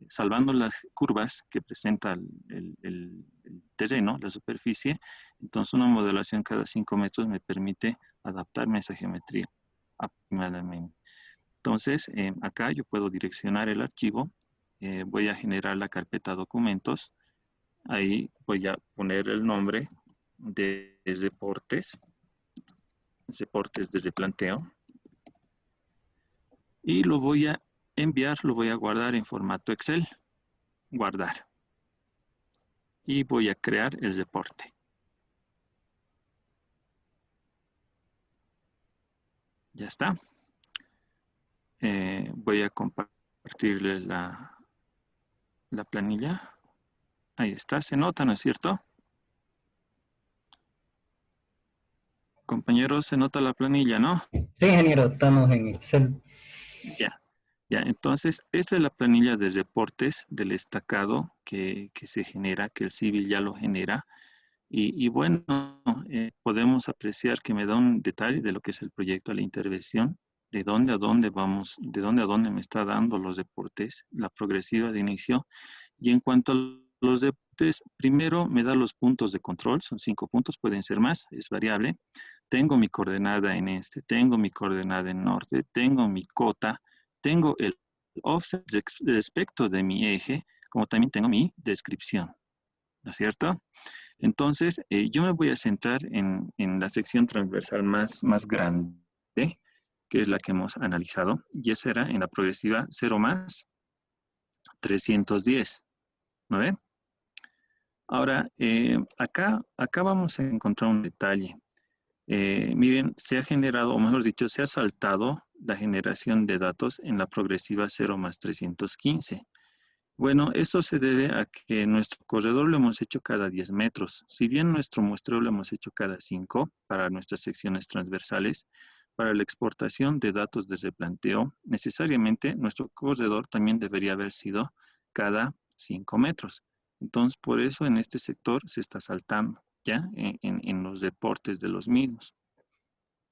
Salvando las curvas que presenta el terreno, la superficie. Entonces una modelación cada 5 metros me permite adaptarme a esa geometría aproximadamente. Entonces acá yo puedo direccionar el archivo, voy a generar la carpeta documentos, ahí voy a poner el nombre de reportes de replanteo, y lo voy a enviar, lo voy a guardar en formato Excel, guardar. Y voy a crear el reporte. Ya está. Voy a compartirle la planilla. Ahí está, se nota, ¿no es cierto? Compañeros, se nota la planilla, ¿no? Sí, ingeniero, estamos en Excel. Ya. Ya, entonces, esta es la planilla de reportes del estacado que se genera, que el civil ya lo genera. Y bueno, podemos apreciar que me da un detalle de lo que es el proyecto de la intervención, de dónde a dónde vamos, de dónde a dónde me está dando los deportes, la progresiva de inicio. Y en cuanto a los deportes, primero me da los puntos de control, son 5 puntos, pueden ser más, es variable. Tengo mi coordenada en este, tengo mi coordenada en norte, tengo mi cota, tengo el offset respecto de mi eje, como también tengo mi descripción, ¿no es cierto? Entonces, yo me voy a centrar en la sección transversal más grande, que es la que hemos analizado, y esa era en la progresiva 0 más 310, ¿no ven? Ahora, acá vamos a encontrar un detalle. Miren, se ha generado, o mejor dicho, se ha saltado la generación de datos en la progresiva 0 más 315. Bueno, eso se debe a que nuestro corredor lo hemos hecho cada 10 metros. Si bien nuestro muestreo lo hemos hecho cada 5 para nuestras secciones transversales, para la exportación de datos de replanteo, necesariamente nuestro corredor también debería haber sido cada 5 metros. Entonces, por eso en este sector se está saltando, ¿ya? En los reportes de los mismos.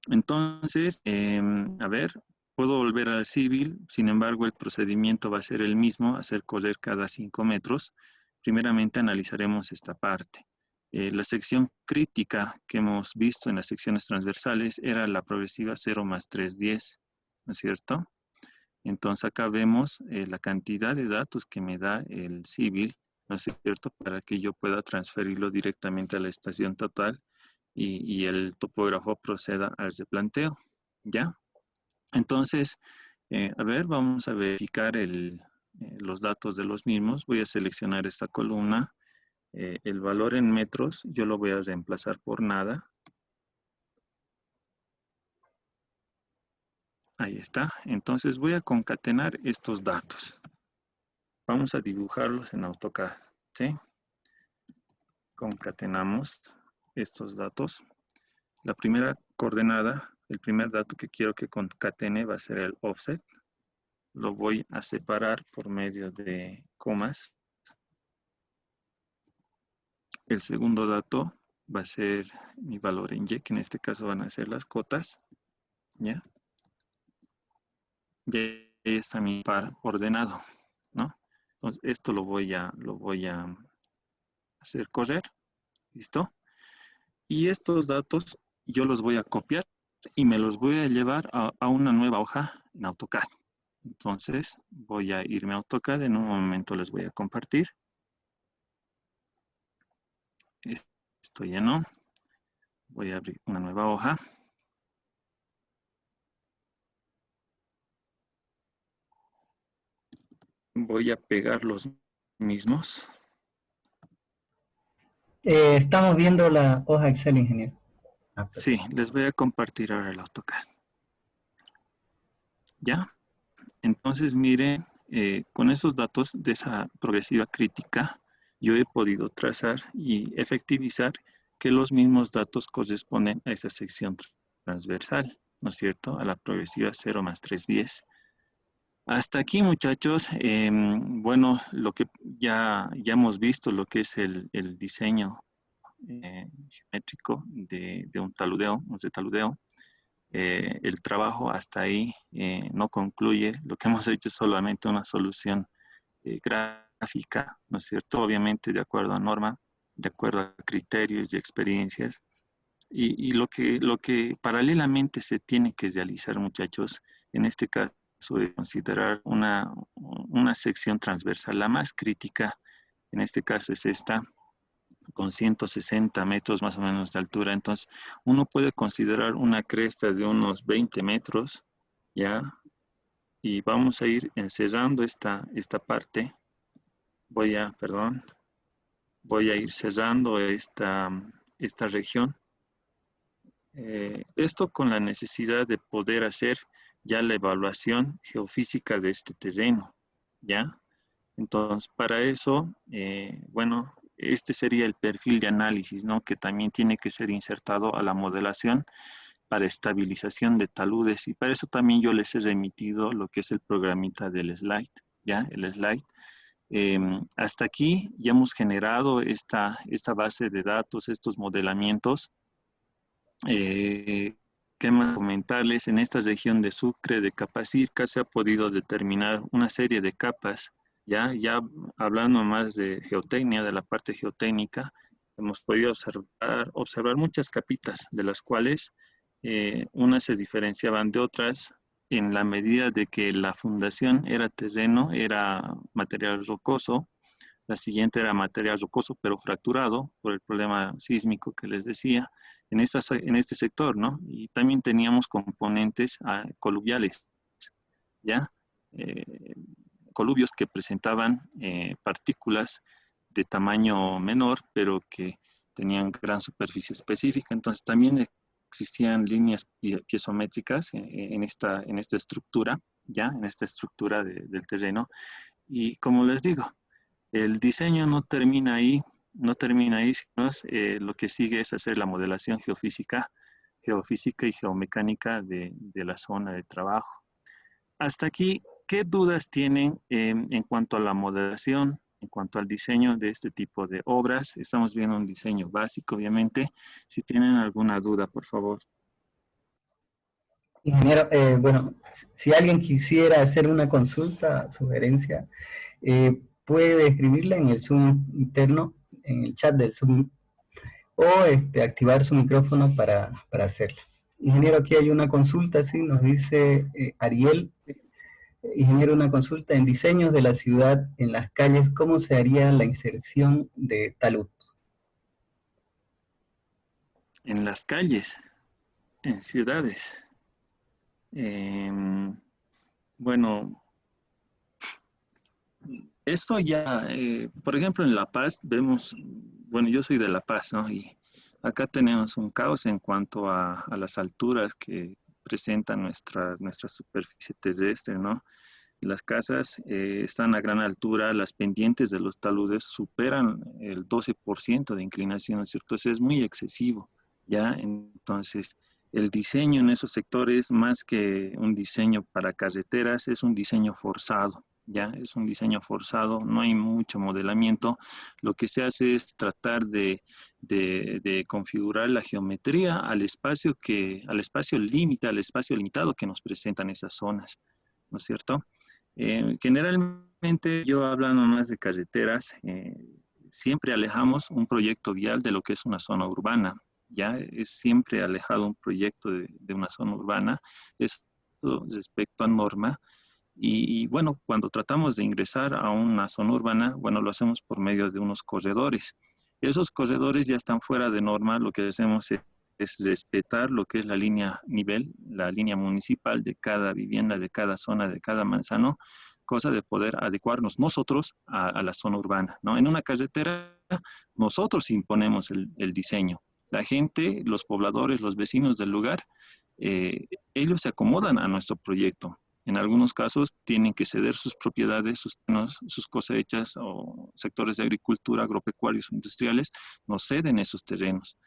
Entonces, a ver, puedo volver al civil, sin embargo, el procedimiento va a ser el mismo, hacer correr cada 5 metros. Primeramente analizaremos esta parte. La sección crítica que hemos visto en las secciones transversales era la progresiva 0 más 310, ¿no es cierto? Entonces acá vemos la cantidad de datos que me da el civil, ¿no es cierto? Para que yo pueda transferirlo directamente a la estación total y el topógrafo proceda al replanteo, ¿ya? Entonces, a ver, vamos a verificar los datos de los mismos. Voy a seleccionar esta columna. El valor en metros, yo lo voy a reemplazar por nada. Ahí está. Entonces voy a concatenar estos datos. Vamos a dibujarlos en AutoCAD, ¿sí? Concatenamos estos datos. La primera coordenada, el primer dato que quiero que concatene va a ser el offset. Lo voy a separar por medio de comas. El segundo dato va a ser mi valor en Y, que en este caso van a ser las cotas, ¿ya? Ya está mi par ordenado, ¿no? Entonces, esto lo voy a hacer correr, ¿listo? Y estos datos yo los voy a copiar y me los voy a llevar a una nueva hoja en AutoCAD. Entonces, voy a irme a AutoCAD, en un momento les voy a compartir. Esto lleno. Voy a abrir una nueva hoja. Voy a pegar los mismos. Estamos viendo la hoja Excel, ingeniero. Sí, les voy a compartir ahora el AutoCAD. ¿Ya? Entonces, miren, con esos datos de esa progresiva crítica, yo he podido trazar y efectivizar que los mismos datos corresponden a esa sección transversal, ¿no es cierto? A la progresiva 0 más 310. Hasta aquí, muchachos, bueno, lo que ya hemos visto, lo que es el diseño geométrico de un taludeo, de taludeo. El trabajo hasta ahí no concluye. Lo que hemos hecho es solamente una solución gráfica, ¿no es cierto? Obviamente de acuerdo a norma, de acuerdo a criterios y experiencias. Y lo que paralelamente se tiene que realizar, muchachos, en este caso es considerar una sección transversal, la más crítica, en este caso es esta, con 160 metros más o menos de altura. Entonces, uno puede considerar una cresta de unos 20 metros, ¿ya? Y vamos a ir encerrando esta parte. Voy a ir cerrando esta región. Esto con la necesidad de poder hacer ya la evaluación geofísica de este terreno, ¿ya? Entonces, para eso, bueno, este sería el perfil de análisis, ¿no? Que también tiene que ser insertado a la modelación para estabilización de taludes. Y para eso también yo les he remitido lo que es el programita del slide, ¿ya? El slide. Hasta aquí ya hemos generado esta base de datos, estos modelamientos. ¿Qué más comentarles? En esta región de Sucre, de Capacirca, se ha podido determinar una serie de capas, ya hablando más de geotecnia, de la parte geotécnica, hemos podido observar muchas capitas, de las cuales unas se diferenciaban de otras en la medida de que la fundación era terreno, era material rocoso. La siguiente era material rocoso, pero fracturado por el problema sísmico que les decía en este sector, ¿no? Y también teníamos componentes coluviales, ¿ya? Eh, Coluvios que presentaban partículas de tamaño menor, pero que tenían gran superficie específica. Entonces también existían líneas piezométricas en esta estructura, ¿ya? En esta estructura del terreno. Y como les digo, el diseño no termina ahí, sino lo que sigue es hacer la modelación geofísica y geomecánica de la zona de trabajo. Hasta aquí, ¿qué dudas tienen en cuanto a la modelación, en cuanto al diseño de este tipo de obras? Estamos viendo un diseño básico, obviamente. Si tienen alguna duda, por favor. Ingeniero, bueno, si alguien quisiera hacer una consulta, sugerencia, puede escribirla en el Zoom interno, en el chat del Zoom, o activar su micrófono para hacerla. Ingeniero, aquí hay una consulta, sí, nos dice Ariel, ingeniero, una consulta en diseños de la ciudad, en las calles, ¿cómo se haría la inserción de talud? En las calles, en ciudades. Bueno, esto ya, por ejemplo, en La Paz vemos, bueno, yo soy de La Paz, ¿no? Y acá tenemos un caos en cuanto a las alturas que presenta nuestra superficie terrestre, ¿no? Las casas están a gran altura, las pendientes de los taludes superan el 12% de inclinación, ¿cierto? Entonces es muy excesivo, ¿ya? Entonces, el diseño en esos sectores, más que un diseño para carreteras, es un diseño forzado, ya es un diseño forzado, no hay mucho modelamiento. Lo que se hace es tratar de configurar la geometría al espacio límite, al espacio limitado que nos presentan esas zonas, ¿no es cierto? Generalmente, yo hablando más de carreteras, siempre alejamos un proyecto vial de lo que es una zona urbana. Ya es siempre alejado un proyecto de una zona urbana. Eso respecto a norma. Y bueno, cuando tratamos de ingresar a una zona urbana, bueno, lo hacemos por medio de unos corredores. Esos corredores ya están fuera de norma. Lo que hacemos es respetar lo que es la línea nivel, la línea municipal de cada vivienda, de cada zona, de cada manzano, cosa de poder adecuarnos nosotros a la zona urbana, ¿no? En una carretera, nosotros imponemos el diseño. La gente, los pobladores, los vecinos del lugar, ellos se acomodan a nuestro proyecto. En algunos casos tienen que ceder sus propiedades, sus cosechas o sectores de agricultura, agropecuarios, industriales, nos ceden esos terrenos.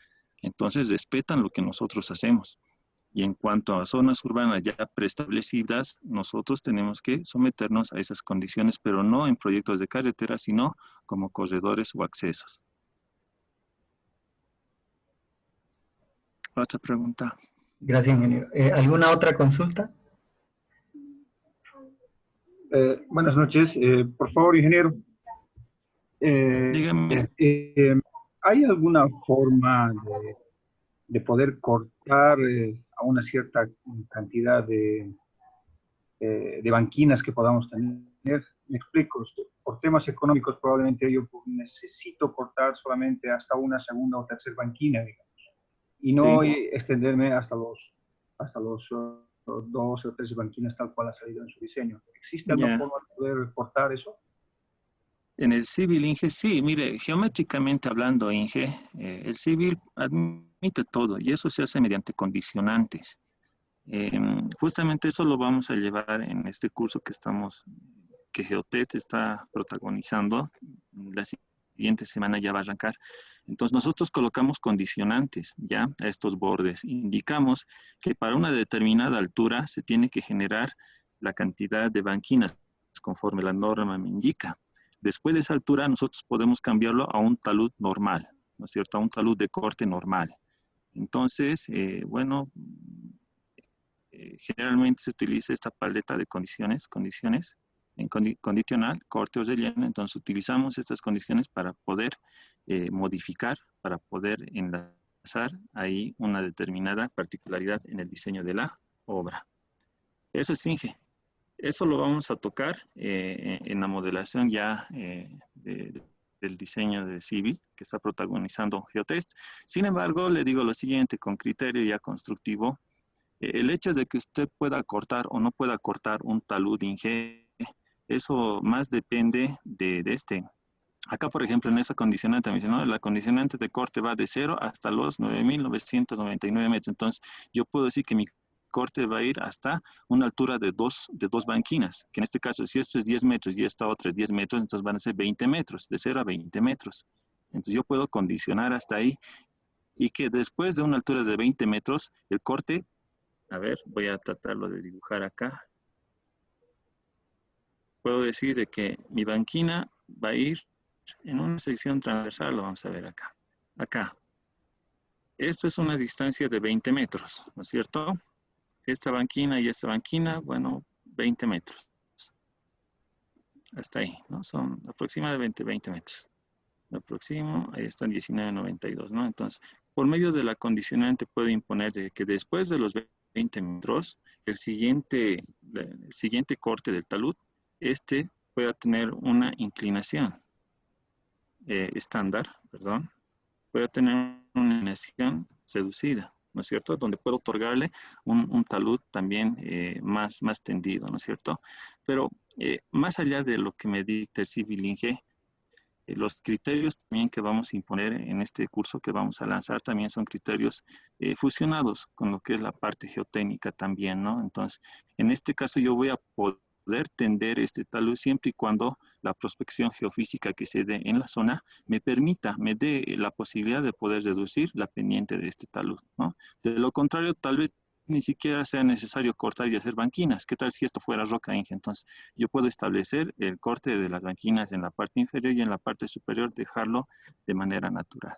Entonces respetan lo que nosotros hacemos. Y en cuanto a zonas urbanas ya preestablecidas, nosotros tenemos que someternos a esas condiciones, pero no en proyectos de carretera, sino como corredores o accesos. Otra pregunta. Gracias, ingeniero. ¿Alguna otra consulta? Buenas noches. Por favor, ingeniero. Dígame. ¿Hay alguna forma de poder cortar a una cierta cantidad de banquinas que podamos tener? Me explico. Por temas económicos probablemente yo necesito cortar solamente hasta una segunda o tercera banquina, digamos, y no Sí. extenderme hasta los 12 o 13 banquinas tal cual ha salido en su diseño. ¿Existe alguna Ya. forma de poder cortar eso? En el civil, Inge, sí, mire, geométricamente hablando, Inge, el civil admite todo y eso se hace mediante condicionantes. Justamente eso lo vamos a llevar en este curso que Geotet está protagonizando. La siguiente semana ya va a arrancar. Entonces nosotros colocamos condicionantes ya a estos bordes. Indicamos que para una determinada altura se tiene que generar la cantidad de banquinas conforme la norma me indica. Después de esa altura nosotros podemos cambiarlo a un talud normal, ¿no es cierto? A un talud de corte normal. Entonces, bueno, generalmente se utiliza esta paleta de condiciones en condicional, corte o relleno. Entonces utilizamos estas condiciones para poder modificar, para poder enlazar ahí una determinada particularidad en el diseño de la obra. Eso es Inge. Eso lo vamos a tocar en la modelación ya del diseño de civil que está protagonizando Geotest. Sin embargo, le digo lo siguiente, con criterio ya constructivo, el hecho de que usted pueda cortar o no pueda cortar un talud Inge, eso más depende de este. Acá, por ejemplo, en esa condicionante, me dice, ¿no? La condicionante de corte va de 0 hasta los 9.999 metros. Entonces, yo puedo decir que mi corte va a ir hasta una altura de dos banquinas, que en este caso, si esto es 10 metros y esta otra es 10 metros, entonces van a ser 20 metros, de 0 a 20 metros. Entonces, yo puedo condicionar hasta ahí y que después de una altura de 20 metros, el corte, a ver, voy a tratarlo de dibujar acá. Puedo decir de que mi banquina va a ir en una sección transversal, lo vamos a ver acá. Acá. Esto es una distancia de 20 metros, ¿no es cierto? Esta banquina y esta banquina, bueno, 20 metros. Hasta ahí, ¿no? Son aproximadamente 20 metros. Lo aproximo, ahí están 19.92, ¿no? Entonces, por medio de la condicionante puedo imponer de que después de los 20 metros, el siguiente corte del talud, este pueda tener una inclinación estándar, perdón, pueda tener una inclinación reducida, ¿no es cierto? Donde puedo otorgarle un talud también más tendido, ¿no es cierto? Pero más allá de lo que me dicta el Civil Inge, los criterios también que vamos a imponer en este curso que vamos a lanzar también son criterios fusionados con lo que es la parte geotécnica también, ¿no? Entonces, en este caso yo voy a poder tender este talud siempre y cuando la prospección geofísica que se dé en la zona me dé la posibilidad de poder reducir la pendiente de este talud, ¿no? De lo contrario, tal vez ni siquiera sea necesario cortar y hacer banquinas. ¿Qué tal si esto fuera roca Inge? Entonces, yo puedo establecer el corte de las banquinas en la parte inferior y en la parte superior dejarlo de manera natural,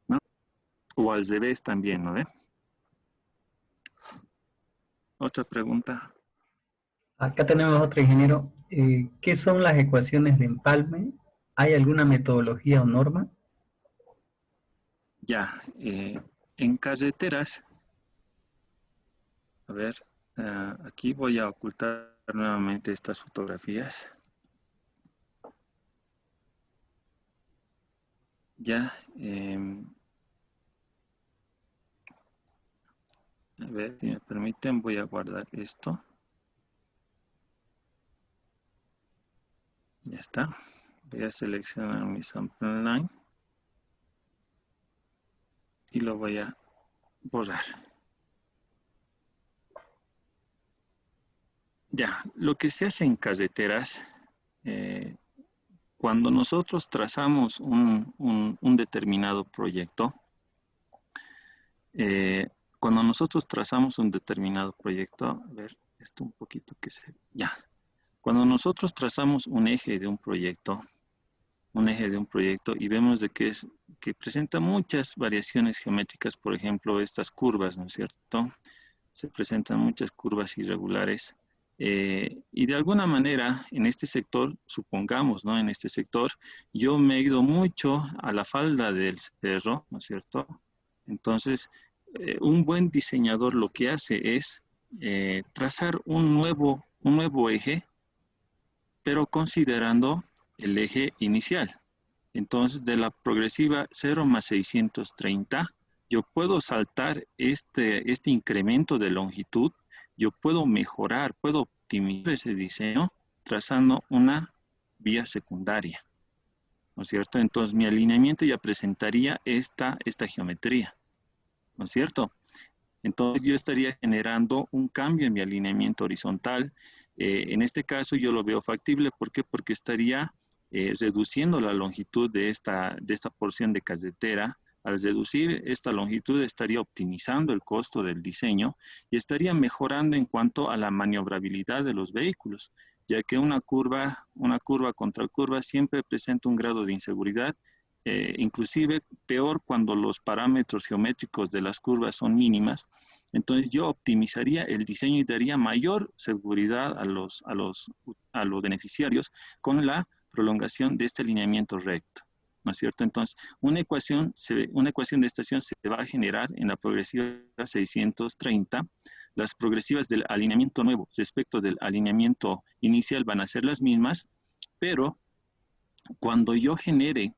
¿no? O al revés también, ¿no ve? Otra pregunta. Acá tenemos otro ingeniero. ¿Qué son las ecuaciones de empalme? ¿Hay alguna metodología o norma? Ya, en carreteras, a ver, aquí voy a ocultar nuevamente estas fotografías. Ya, a ver, si me permiten, voy a guardar esto. Ya está. Voy a seleccionar mi sample line y lo voy a borrar. Ya, lo que se hace en carreteras, cuando nosotros trazamos un determinado proyecto, cuando nosotros trazamos un determinado proyecto, a ver, esto un poquito que se... Ya, cuando nosotros trazamos un eje de un proyecto y vemos de que presenta muchas variaciones geométricas, por ejemplo, estas curvas, ¿no es cierto? Se presentan muchas curvas irregulares. Y de alguna manera, en este sector, supongamos, ¿no? En este sector, yo me he ido mucho a la falda del cerro, ¿no es cierto? Entonces, un buen diseñador lo que hace es trazar un nuevo eje, pero considerando el eje inicial. Entonces, de la progresiva 0 más 630, yo puedo saltar este incremento de longitud, yo puedo mejorar, puedo optimizar ese diseño trazando una vía secundaria, ¿no es cierto? Entonces, mi alineamiento ya presentaría esta geometría, ¿no es cierto? Entonces, yo estaría generando un cambio en mi alineamiento horizontal. En este caso, yo lo veo factible. ¿Por qué? Porque estaría reduciendo la longitud de esta porción de carretera. Al reducir esta longitud, estaría optimizando el costo del diseño y estaría mejorando en cuanto a la maniobrabilidad de los vehículos, ya que una curva contra curva siempre presenta un grado de inseguridad, inclusive peor cuando los parámetros geométricos de las curvas son mínimas. Entonces yo optimizaría el diseño y daría mayor seguridad a los beneficiarios con la prolongación de este alineamiento recto, ¿no es cierto? Entonces, una ecuación de estación se va a generar en la progresiva 630. Las progresivas del alineamiento nuevo respecto del alineamiento inicial van a ser las mismas, pero cuando yo genere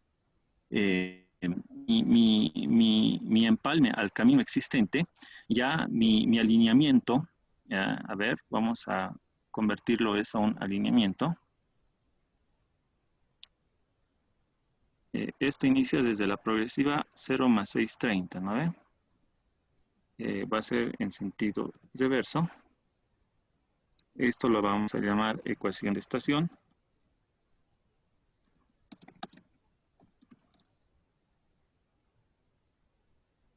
mi empalme al camino existente, ya mi alineamiento, a ver, vamos a convertirlo eso a un alineamiento. Esto inicia desde la progresiva 0 más 630, ¿no ve? Va a ser en sentido reverso. Esto lo vamos a llamar ecuación de estación.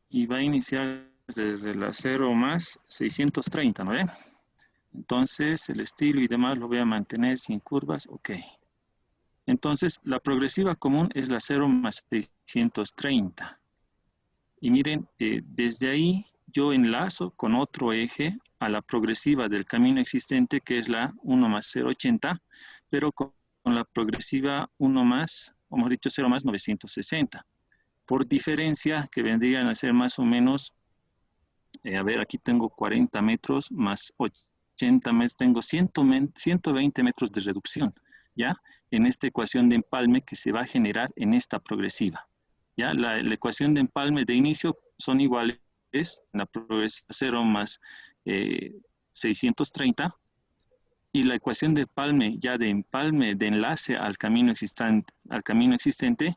Y va a iniciar desde la 0 más 630, ¿no ve? Entonces, el estilo y demás lo voy a mantener sin curvas, ok. Entonces, la progresiva común es la 0 más 630. Y miren, desde ahí yo enlazo con otro eje a la progresiva del camino existente, que es la 1 más 080, pero con la progresiva 1 más, o mejor dicho, 0 más 960. Por diferencia, que vendrían a ser más o menos, a ver, aquí tengo 40 metros más 80 metros, tengo 120 metros de reducción, ¿ya? En esta ecuación de empalme que se va a generar en esta progresiva. ¿Ya? La ecuación de empalme de inicio son iguales, la progresiva 0 más 630, y la ecuación de empalme, ya de empalme de enlace al camino existente,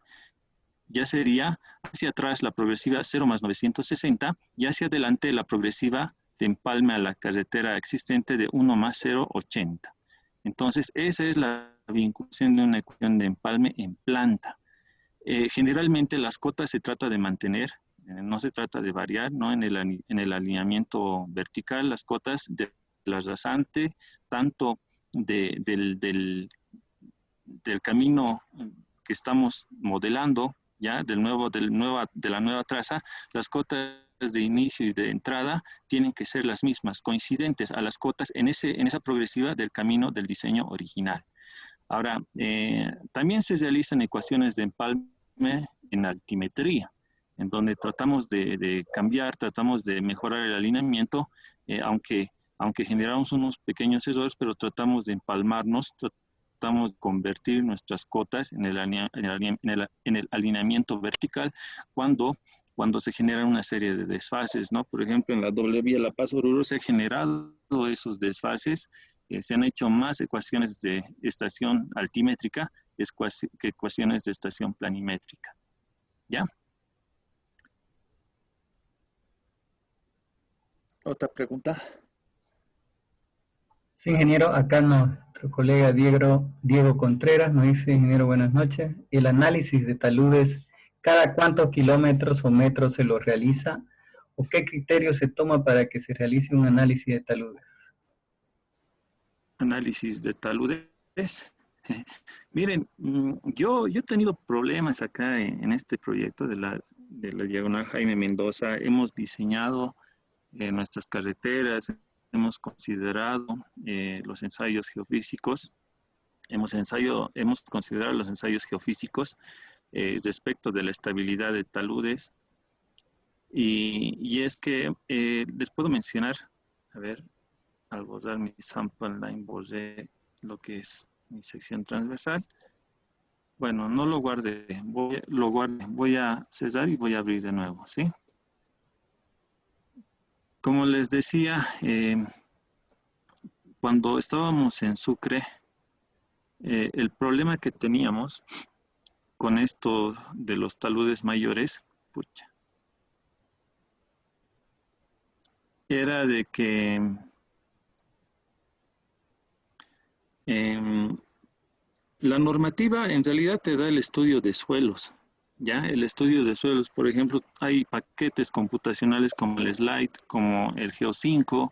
ya sería hacia atrás la progresiva 0 más 960 y hacia adelante la progresiva de empalme a la carretera existente de 1 más 080. Entonces, esa es la vinculación de una ecuación de empalme en planta. Generalmente las cotas se trata de mantener No se trata de variar, ¿no? En el alineamiento vertical, las cotas de la rasante, tanto del camino que estamos modelando, ya, de la nueva traza, las cotas de inicio y de entrada tienen que ser las mismas, coincidentes a las cotas en esa progresiva del camino del diseño original. Ahora, también se realizan ecuaciones de empalme en altimetría, en donde tratamos de cambiar, tratamos de mejorar el alineamiento, aunque generamos unos pequeños errores, pero tratamos de empalmarnos, tratamos de convertir nuestras cotas en el alineamiento vertical cuando se generan una serie de desfases, ¿no? Por ejemplo, en la doble vía La Paz-Oruro se han generado esos desfases, se han hecho más ecuaciones de estación altimétrica que ecuaciones de estación planimétrica. ¿Ya? ¿Otra pregunta? Sí, ingeniero, acá nuestro colega Diego Contreras nos dice, ingeniero, buenas noches. El análisis de taludes, ¿cada cuántos kilómetros o metros se lo realiza? ¿O qué criterio se toma para que se realice un análisis de taludes? Análisis de taludes. Miren, yo he tenido problemas acá en este proyecto de la Diagonal Jaime Mendoza. Hemos diseñado nuestras carreteras, hemos considerado los ensayos geofísicos, hemos considerado los ensayos geofísicos respecto de la estabilidad de taludes. Y es que les puedo mencionar, a ver, al borrar mi sample line, borré lo que es mi sección transversal. Bueno, no lo guardé, voy a cerrar y voy a abrir de nuevo, ¿sí? Como les decía, cuando estábamos en Sucre, el problema que teníamos con esto de los taludes mayores, pucha, era de que la normativa en realidad te da el estudio de suelos, ¿ya? El estudio de suelos, por ejemplo, hay paquetes computacionales como el SLIDE, como el Geo5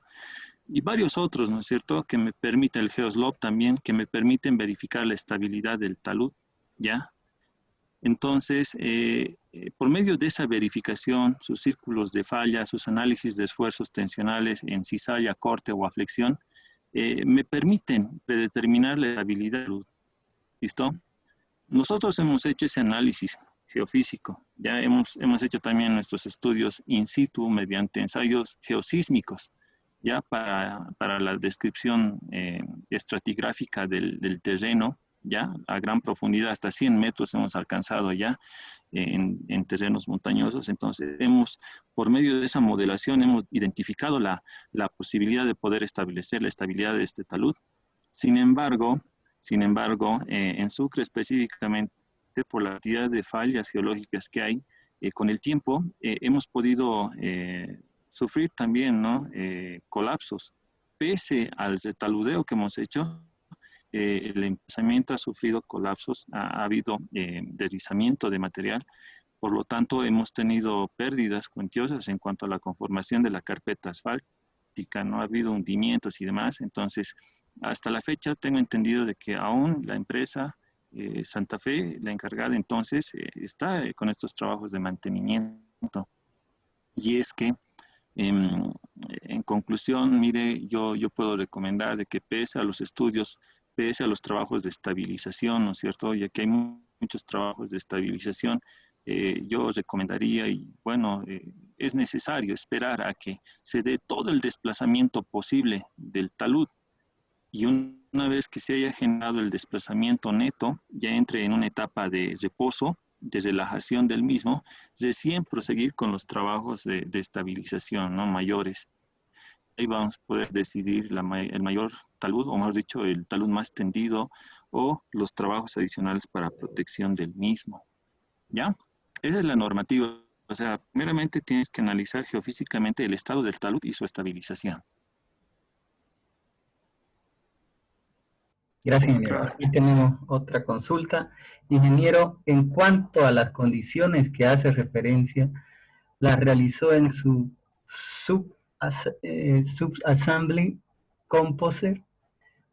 y varios otros, ¿no es cierto?, que me permite el GeoSlope también, que me permiten verificar la estabilidad del talud, ¿ya? Entonces, por medio de esa verificación, sus círculos de falla, sus análisis de esfuerzos tensionales en cizalla, corte o aflexión, me permiten predeterminar la estabilidad del talud. ¿Listo? Nosotros hemos hecho ese análisis geofísico, ya hemos hecho también nuestros estudios in situ mediante ensayos geosísmicos, ya para la descripción estratigráfica del terreno, ya a gran profundidad, hasta 100 metros hemos alcanzado ya en terrenos montañosos. Entonces, por medio de esa modelación, hemos identificado la posibilidad de poder establecer la estabilidad de este talud. Sin embargo, en Sucre específicamente, por la cantidad de fallas geológicas que hay, con el tiempo hemos podido sufrir también, ¿no?, colapsos. Pese al retaludeo que hemos hecho, el emplazamiento ha sufrido colapsos, ha habido deslizamiento de material, por lo tanto hemos tenido pérdidas cuantiosas en cuanto a la conformación de la carpeta asfáltica, no ha habido hundimientos y demás. Entonces, hasta la fecha tengo entendido de que aún la empresa Santa Fe, la encargada entonces, está con estos trabajos de mantenimiento. Y es que, en conclusión, mire, yo puedo recomendar de que pese a los estudios, pese a los trabajos de estabilización, ¿no es cierto?, ya que hay muchos trabajos de estabilización, yo recomendaría, y bueno, es necesario esperar a que se dé todo el desplazamiento posible del talud, y una vez que se haya generado el desplazamiento neto, ya entre en una etapa de reposo, de relajación del mismo, recién proseguir con los trabajos de estabilización, ¿no?, mayores. Ahí vamos a poder decidir el mayor talud, o mejor dicho, el talud más tendido, o los trabajos adicionales para protección del mismo. ¿Ya? Esa es la normativa. O sea, primeramente tienes que analizar geofísicamente el estado del talud y su estabilización. Gracias, ingeniero. Aquí tenemos otra consulta. Ingeniero, en cuanto a las condiciones que hace referencia, las realizó en su subassembly composer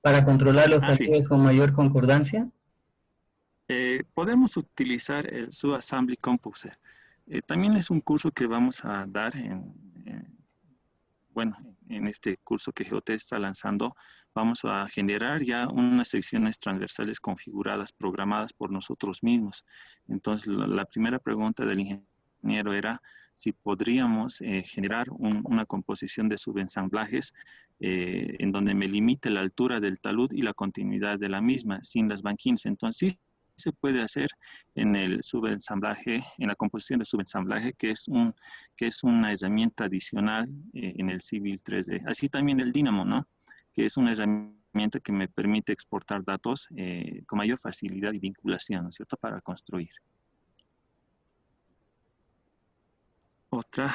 para controlar los Sí. taludes con mayor concordancia. Podemos utilizar el Subassembly Composer. También es un curso que vamos a dar bueno, en este curso que GeoT está lanzando. Vamos a generar ya unas secciones transversales configuradas, programadas por nosotros mismos. Entonces, la primera pregunta del ingeniero era si podríamos generar una composición de subensamblajes en donde me limite la altura del talud y la continuidad de la misma, sin las banquines. Entonces, sí se puede hacer en el subensamblaje, en la composición de subensamblaje, que es una herramienta adicional en el Civil 3D. Así también el Dynamo, ¿no? Que es una herramienta que me permite exportar datos con mayor facilidad y vinculación, ¿no es cierto?, para construir. Otra.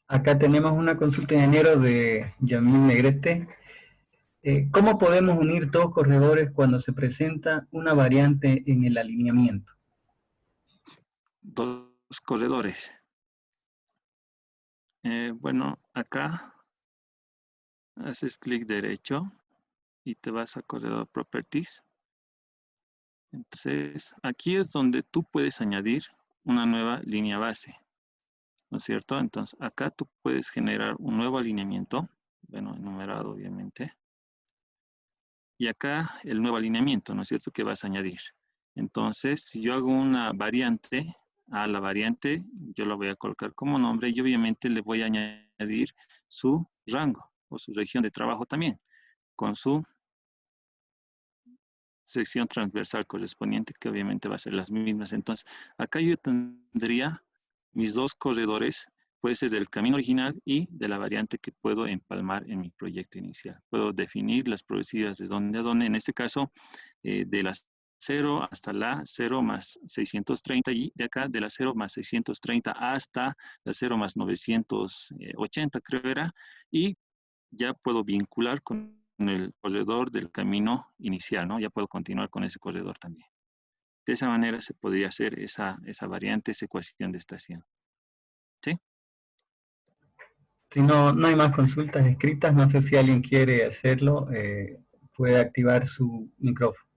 Acá tenemos una consulta de enero de Yamil Negrete. ¿Cómo podemos unir dos corredores cuando se presenta una variante en el alineamiento? Dos corredores. Bueno, acá haces clic derecho y te vas a corredor Properties. Entonces, aquí es donde tú puedes añadir una nueva línea base, ¿no es cierto? Entonces, acá tú puedes generar un nuevo alineamiento, bueno, enumerado obviamente. Y acá el nuevo alineamiento, ¿no es cierto?, que vas a añadir. Entonces, si yo hago una variante, a la variante yo la voy a colocar como nombre y obviamente le voy a añadir su rango o su región de trabajo también, con su sección transversal correspondiente, que obviamente va a ser las mismas. Entonces, acá yo tendría mis dos corredores, puede ser del camino original y de la variante que puedo empalmar en mi proyecto inicial. Puedo definir las progresivas de dónde a dónde, en este caso, de las 0 hasta la 0 más 630 y de acá de la 0 más 630 hasta la 0 más 980, creo era, y ya puedo vincular con el corredor del camino inicial, ¿no? Ya puedo continuar con ese corredor también. De esa manera se podría hacer esa variante, esa ecuación de estación. ¿Sí? Si no hay más consultas escritas, no sé si alguien quiere hacerlo, puede activar su micrófono.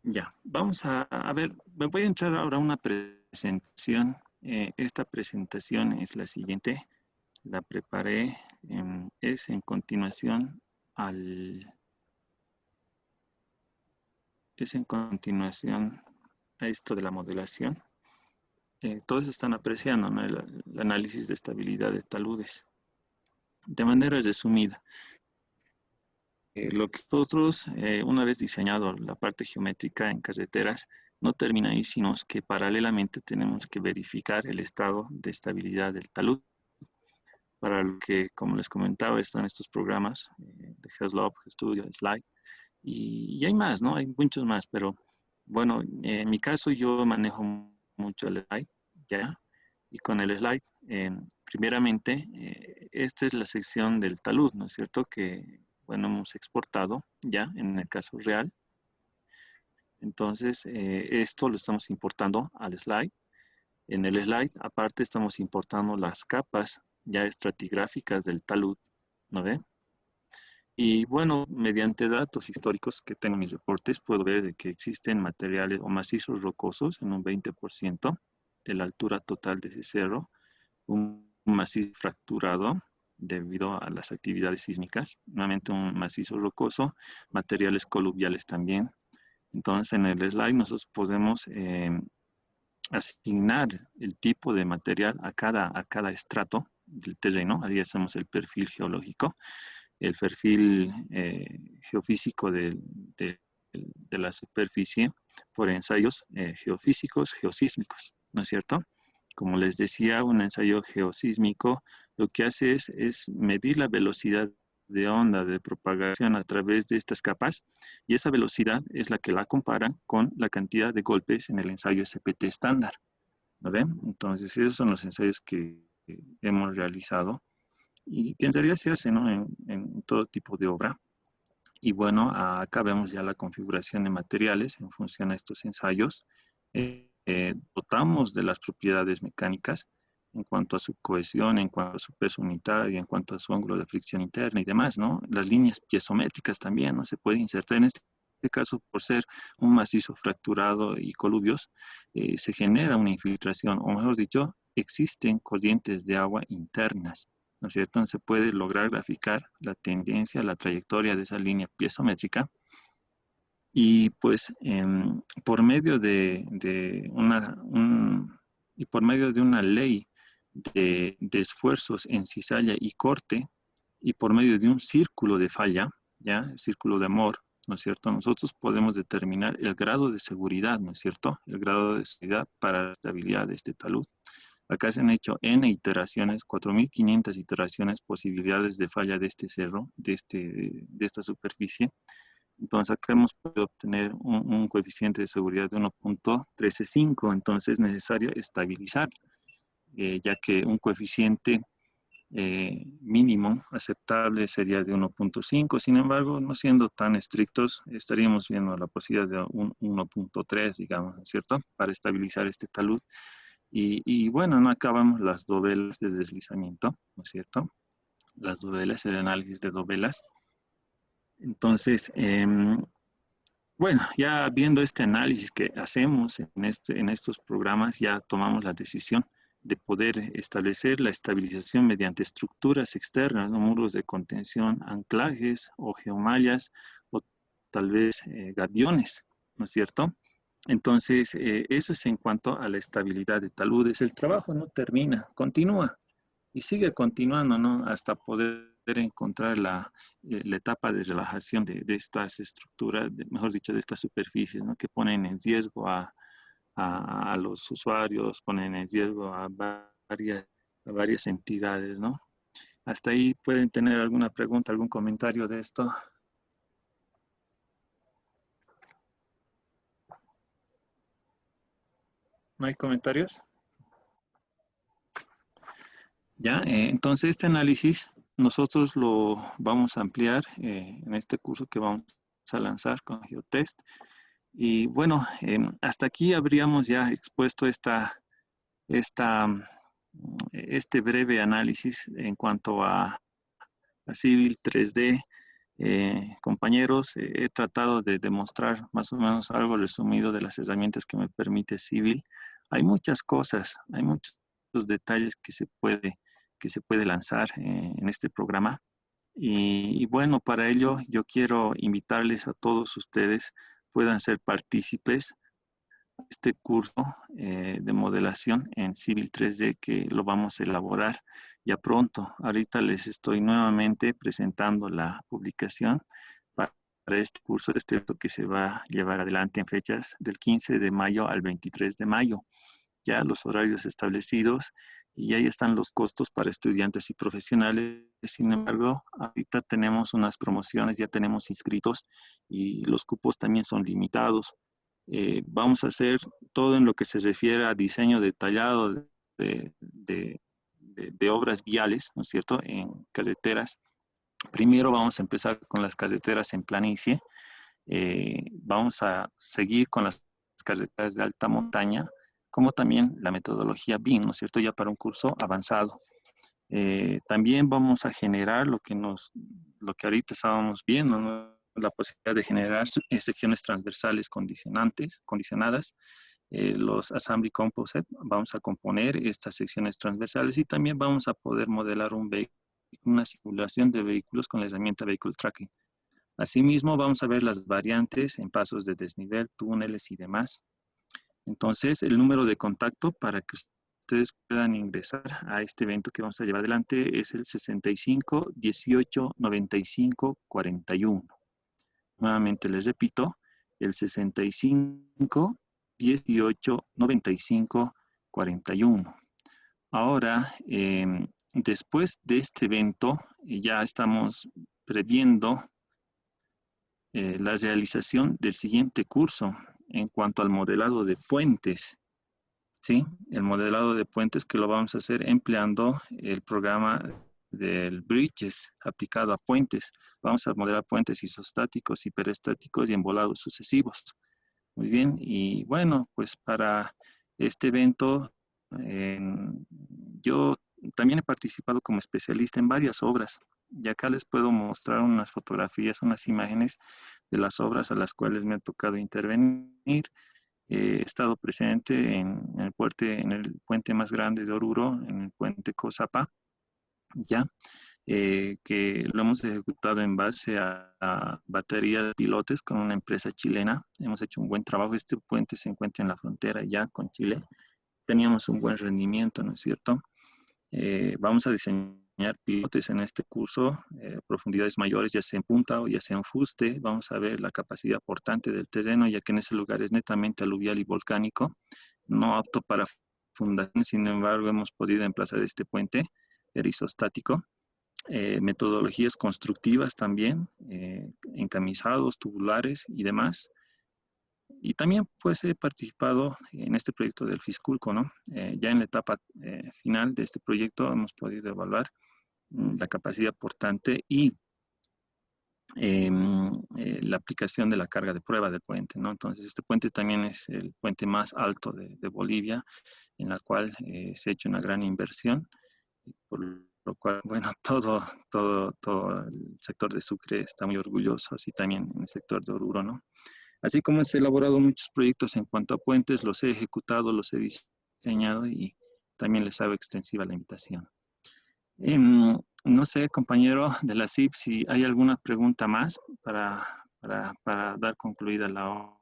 Ya, vamos a ver, me voy a entrar ahora a una presentación. Esta presentación es la siguiente, la preparé, es en continuación a esto de la modelación. Todos están apreciando, ¿no?, el análisis de estabilidad de taludes. De manera resumida, lo que nosotros, una vez diseñado la parte geométrica en carreteras, no termina ahí, sino que paralelamente tenemos que verificar el estado de estabilidad del talud. Para lo que, como les comentaba, están estos programas de GeoSlop, GeoStudio, Slide, y hay más, ¿no? Hay muchos más, pero bueno, en mi caso yo manejo mucho el Slide, ¿ya? Y con el Slide, primeramente, esta es la sección del talud, ¿no es cierto?, que, bueno, hemos exportado ya en el caso real. Entonces, esto lo estamos importando al Slide. En el Slide, aparte, estamos importando las capas ya estratigráficas del talud, ¿no ve? Y bueno, mediante datos históricos que tengo en mis reportes, puedo ver de que existen materiales o macizos rocosos en un 20% de la altura total de ese cerro, un macizo fracturado debido a las actividades sísmicas, nuevamente un macizo rocoso, materiales coluviales también. Entonces, en el slide nosotros podemos asignar el tipo de material a cada estrato del terreno. Ahí hacemos el perfil geológico, el perfil geofísico de la superficie por ensayos geofísicos, geosísmicos, ¿no es cierto? Como les decía, un ensayo geosísmico lo que hace es medir la velocidad de onda de propagación a través de estas capas, y esa velocidad es la que la compara con la cantidad de golpes en el ensayo SPT estándar, ¿no ven? Entonces, esos son los ensayos que hemos realizado y que en realidad se hacen, ¿no?, en todo tipo de obra. Y bueno, acá vemos ya la configuración de materiales en función a estos ensayos. Dotamos de las propiedades mecánicas en cuanto a su cohesión, en cuanto a su peso unitario, en cuanto a su ángulo de fricción interna y demás, ¿no? Las líneas piezométricas también, ¿no? Se puede insertar en este caso, por ser un macizo fracturado y coluvios, se genera una infiltración, o mejor dicho, existen corrientes de agua internas, ¿no es cierto? Entonces se puede lograr graficar la tendencia, la trayectoria de esa línea piezométrica y pues por medio y por medio de una ley de esfuerzos en cizalla y corte y por medio de un círculo de falla, ¿ya? El círculo de Moore, ¿no es cierto? Nosotros podemos determinar el grado de seguridad, ¿no es cierto? El grado de seguridad para la estabilidad de este talud. Acá se han hecho N iteraciones, 4.500 iteraciones, posibilidades de falla de este cerro, de esta superficie. Entonces acá hemos podido obtener un coeficiente de seguridad de 1.135, entonces es necesario estabilizar, ya que un coeficiente mínimo aceptable sería de 1.5, sin embargo, no siendo tan estrictos, estaríamos viendo la posibilidad de un 1.3, digamos, ¿no es cierto?, para estabilizar este talud. Y bueno, no acabamos las dovelas de deslizamiento, ¿no es cierto? Las dovelas, el análisis de dovelas. Entonces, bueno, ya viendo este análisis que hacemos en estos programas, ya tomamos la decisión de poder establecer la estabilización mediante estructuras externas, ¿no? Muros de contención, anclajes o geomallas o tal vez gaviones, ¿no es cierto? Entonces, eso es en cuanto a la estabilidad de taludes. El trabajo no termina, continúa y sigue continuando, ¿no? Hasta poder encontrar la etapa de relajación de estas estructuras, mejor dicho, de estas superficies, ¿no? Que ponen en riesgo a los usuarios, ponen en riesgo a varias entidades, ¿no? Hasta ahí pueden tener alguna pregunta, algún comentario de esto. ¿No hay comentarios? Ya, entonces este análisis nosotros lo vamos a ampliar en este curso que vamos a lanzar con GeoTest. Y bueno, hasta aquí habríamos ya expuesto este breve análisis en cuanto a Civil 3D. Compañeros, he tratado de demostrar más o menos algo resumido de las herramientas que me permite Civil. Hay muchas cosas, hay muchos detalles que se puede lanzar en este programa. Y bueno, para ello yo quiero invitarles a todos ustedes puedan ser partícipes de este curso de modelación en Civil 3D que lo vamos a elaborar ya pronto. Ahorita les estoy nuevamente presentando la publicación para este curso, que se va a llevar adelante en fechas del 15 de mayo al 23 de mayo. Ya los horarios establecidos y ahí están los costos para estudiantes y profesionales. Sin embargo, ahorita tenemos unas promociones, ya tenemos inscritos y los cupos también son limitados. Vamos a hacer todo en lo que se refiere a diseño detallado de obras viales, ¿no es cierto?, en carreteras. Primero vamos a empezar con las carreteras en planicie. Vamos a seguir con las carreteras de alta montaña, como también la metodología BIM, ¿no es cierto?, ya para un curso avanzado. También vamos a generar lo que ahorita estábamos viendo, ¿no?, la posibilidad de generar secciones transversales condicionadas, los Assembly Composite. Vamos a componer estas secciones transversales y también vamos a poder modelar una simulación de vehículos con la herramienta Vehicle Tracking. Asimismo, vamos a ver las variantes en pasos de desnivel, túneles y demás. Entonces, el número de contacto para que ustedes puedan ingresar a este evento que vamos a llevar adelante es el 65 18 95 41. Nuevamente les repito, el 65 18 95 41. Ahora, después de este evento, ya estamos previendo la realización del siguiente curso en cuanto al modelado de puentes. ¿Sí? El modelado de puentes que lo vamos a hacer empleando el programa del Bridges aplicado a puentes. Vamos a modelar puentes isostáticos, hiperestáticos y embolados sucesivos. Muy bien, y bueno, pues para este evento Yo también he participado como especialista en varias obras y acá les puedo mostrar unas fotografías, unas imágenes de las obras a las cuales me ha tocado intervenir. He estado presente en el puente más grande de Oruro, en el puente Cosapa, ya, que lo hemos ejecutado en base a baterías de pilotes con una empresa chilena. Hemos hecho un buen trabajo. Este puente se encuentra en la frontera ya con Chile. Teníamos un buen rendimiento, ¿no es cierto? Vamos a diseñar pilotes en este curso, profundidades mayores, ya sea en punta o ya sea en fuste. Vamos a ver la capacidad portante del terreno, ya que en ese lugar es netamente aluvial y volcánico, no apto para fundación. Sin embargo, hemos podido emplazar este puente erisostático. Metodologías constructivas también, encamisados, tubulares y demás. Y también pues he participado en este proyecto del Fisculco, ¿no? Ya en la etapa final de este proyecto hemos podido evaluar la capacidad portante y la aplicación de la carga de prueba del puente, ¿no? Entonces este puente también es el puente más alto de Bolivia, en la cual se ha hecho una gran inversión, por lo cual, bueno, todo el sector de Sucre está muy orgulloso, así también en el sector de Oruro, ¿no? Así como he elaborado muchos proyectos en cuanto a puentes, los he ejecutado, los he diseñado y también les hago extensiva la invitación. No sé, compañero de la CIP, si hay alguna pregunta más para dar concluida la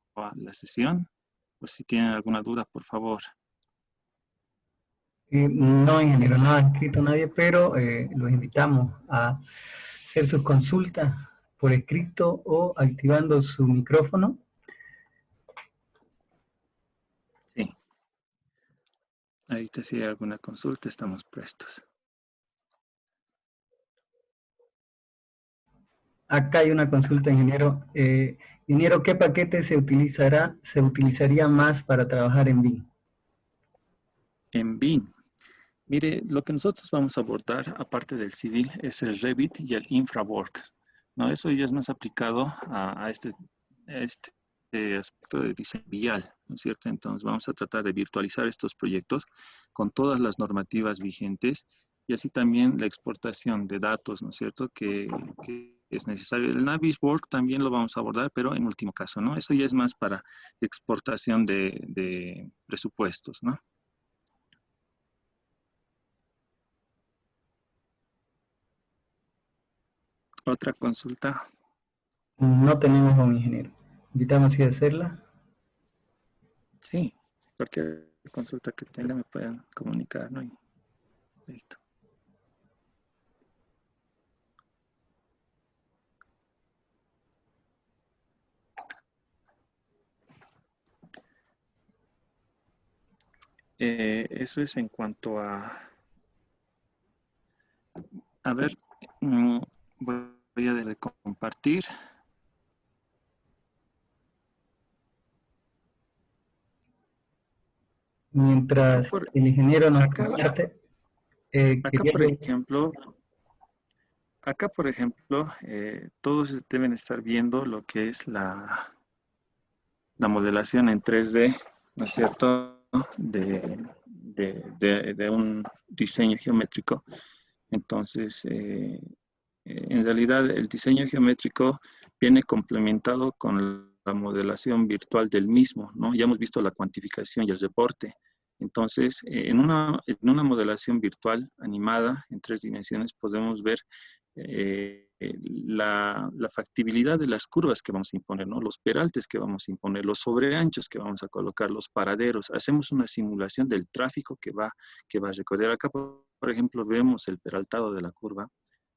sesión, o si tienen alguna duda, por favor. No, ingeniero, no ha escrito nadie, pero los invitamos a hacer sus consultas por escrito o activando su micrófono. Sí. Ahorita si hay alguna consulta, estamos prestos. Acá hay una consulta, ingeniero. Ingeniero, ¿qué paquete se utilizaría más para trabajar en BIM? En BIM. Mire, lo que nosotros vamos a abordar, aparte del civil, es el Revit y el InfraWork, ¿no? Eso ya es más aplicado a este aspecto de diseño vial, ¿no es cierto? Entonces vamos a tratar de virtualizar estos proyectos con todas las normativas vigentes y así también la exportación de datos, ¿no es cierto? Que es necesario. El Navisworks también lo vamos a abordar, pero en último caso, ¿no? Eso ya es más para exportación de presupuestos, ¿no? Otra consulta. No tenemos a un ingeniero. Invitamos a hacerla. Sí, cualquier consulta que tenga me pueden comunicar, ¿no? Y listo. Eso es en cuanto a ver, voy a darle compartir. Mientras el ingeniero nos comparte. Acá, por ejemplo, todos deben estar viendo lo que es la modelación en 3D, ¿no es cierto?, de un diseño geométrico. Entonces, en realidad el diseño geométrico viene complementado con la modelación virtual del mismo, ¿no? Ya hemos visto la cuantificación y el reporte. Entonces, en una modelación virtual animada en 3 dimensiones podemos ver la factibilidad de las curvas que vamos a imponer, ¿no? Los peraltes que vamos a imponer, los sobreanchos que vamos a colocar, los paraderos. Hacemos una simulación del tráfico que va a recorrer. Acá, por ejemplo, vemos el peraltado de la curva.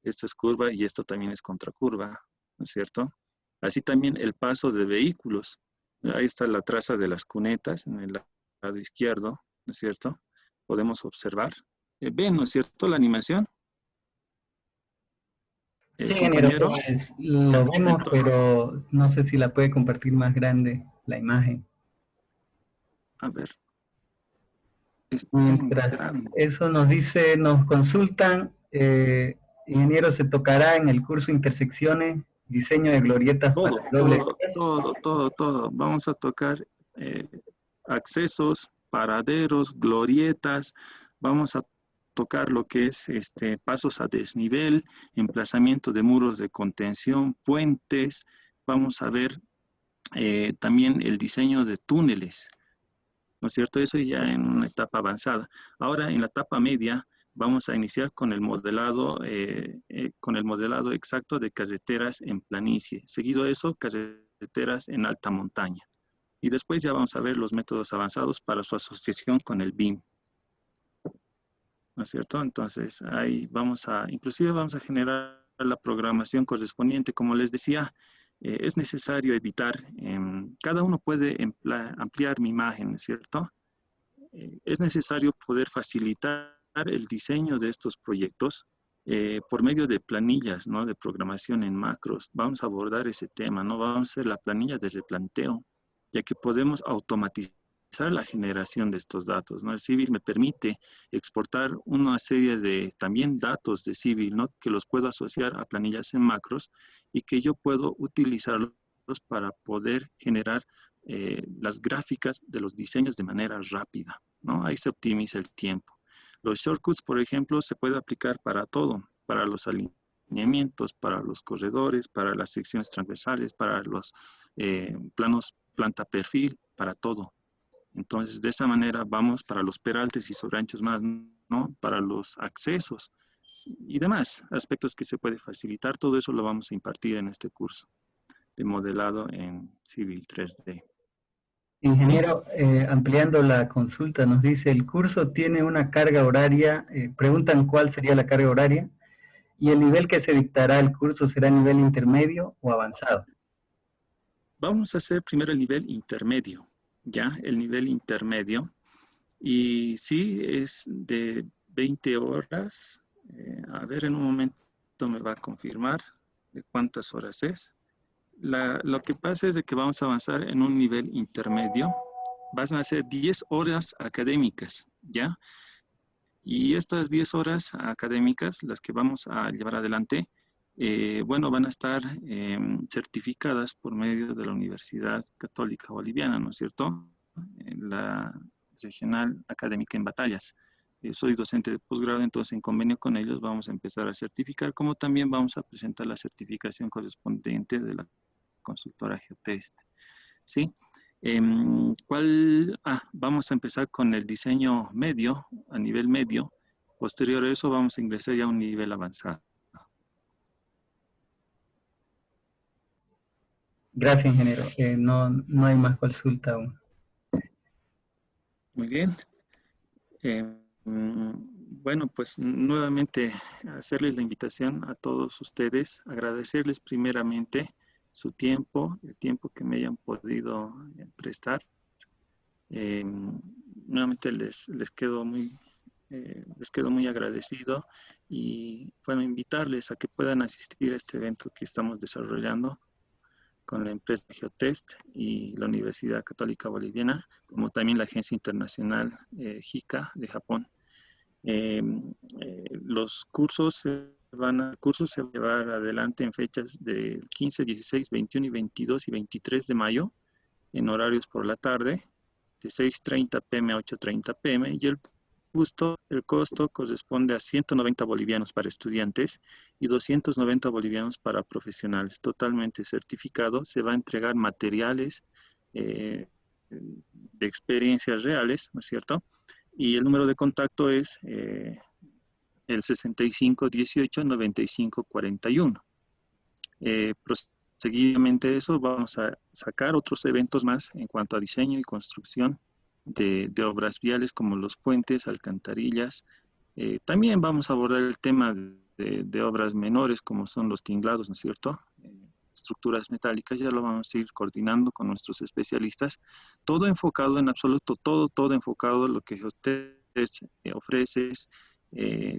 Esto es curva y esto también es contracurva, ¿no es cierto? Así también el paso de vehículos. Ahí está la traza de las cunetas en el lado izquierdo, ¿no es cierto? Podemos observar. ¿Ven, no es cierto, la animación? Sí, ingeniero, pues, lo vemos, pero no sé si la puede compartir más grande la imagen. A ver. Eso nos dice, nos consultan, ingeniero, se tocará en el curso Intersecciones, diseño de glorietas para doble. Todo. Vamos a tocar accesos, paraderos, glorietas, vamos a tocar lo que es pasos a desnivel, emplazamiento de muros de contención, puentes, vamos a ver también el diseño de túneles, ¿no es cierto? Eso ya en una etapa avanzada. Ahora, en la etapa media, vamos a iniciar con el modelado exacto de carreteras en planicie. Seguido eso, carreteras en alta montaña. Y después ya vamos a ver los métodos avanzados para su asociación con el BIM. ¿No es cierto? Entonces, ahí inclusive vamos a generar la programación correspondiente. Como les decía, es necesario evitar, cada uno puede ampliar mi imagen, ¿no es cierto? Es necesario poder facilitar el diseño de estos proyectos por medio de planillas, ¿no? De programación en macros. Vamos a abordar ese tema, ¿no? Vamos a hacer la planilla de replanteo, ya que podemos automatizar la generación de estos datos, ¿no? El Civil me permite exportar una serie de también datos de Civil, ¿no? Que los puedo asociar a planillas en macros y que yo puedo utilizarlos para poder generar las gráficas de los diseños de manera rápida, ¿no? Ahí se optimiza el tiempo. Los shortcuts, por ejemplo, se puede aplicar para todo, para los alineamientos, para los corredores, para las secciones transversales, para los planos planta-perfil, para todo. Entonces, de esa manera vamos para los peraltes y sobreanchos más, ¿no? Para los accesos y demás aspectos que se puede facilitar. Todo eso lo vamos a impartir en este curso de modelado en Civil 3D. Ingeniero, ampliando la consulta, nos dice, el curso tiene una carga horaria, preguntan cuál sería la carga horaria, y el nivel que se dictará el curso será nivel intermedio o avanzado. Vamos a hacer primero el nivel intermedio, ¿ya? El nivel intermedio, y sí, es de 20 horas, a ver, en un momento me va a confirmar de cuántas horas es. Lo que pasa es de que vamos a avanzar en un nivel intermedio. Van a ser 10 horas académicas, ¿ya? Y estas 10 horas académicas, las que vamos a llevar adelante, bueno, van a estar certificadas por medio de la Universidad Católica Boliviana, ¿no es cierto? La Regional Académica en Batallas. Soy docente de posgrado, entonces en convenio con ellos vamos a empezar a certificar, como también vamos a presentar la certificación correspondiente de la consultora Geotest, ¿sí? Vamos a empezar con el diseño medio, a nivel medio. Posterior a eso vamos a ingresar ya a un nivel avanzado. Gracias, ingeniero. No hay más consulta aún. Muy bien. Bueno, pues nuevamente hacerles la invitación a todos ustedes, agradecerles primeramente su tiempo, el tiempo que me hayan podido prestar. Nuevamente les quedo muy agradecido y bueno, invitarles a que puedan asistir a este evento que estamos desarrollando con la empresa Geotest y la Universidad Católica Boliviana, como también la Agencia Internacional JICA de Japón. Los cursos se van a llevar adelante en fechas del 15, 16, 21 y 22 y 23 de mayo, en horarios por la tarde, de 6:30 p.m. a 8:30 p.m. y el costo corresponde a 190 bolivianos para estudiantes y 290 bolivianos para profesionales, totalmente certificado. Se va a entregar materiales de experiencias reales, ¿no es cierto? Y el número de contacto es el 65 18 95 41. Seguidamente de eso vamos a sacar otros eventos más en cuanto a diseño y construcción de obras viales como los puentes, alcantarillas. También vamos a abordar el tema de obras menores como son los tinglados, ¿no es cierto? Estructuras metálicas, ya lo vamos a ir coordinando con nuestros especialistas. Todo enfocado en absoluto, todo enfocado en lo que ustedes ofrecen,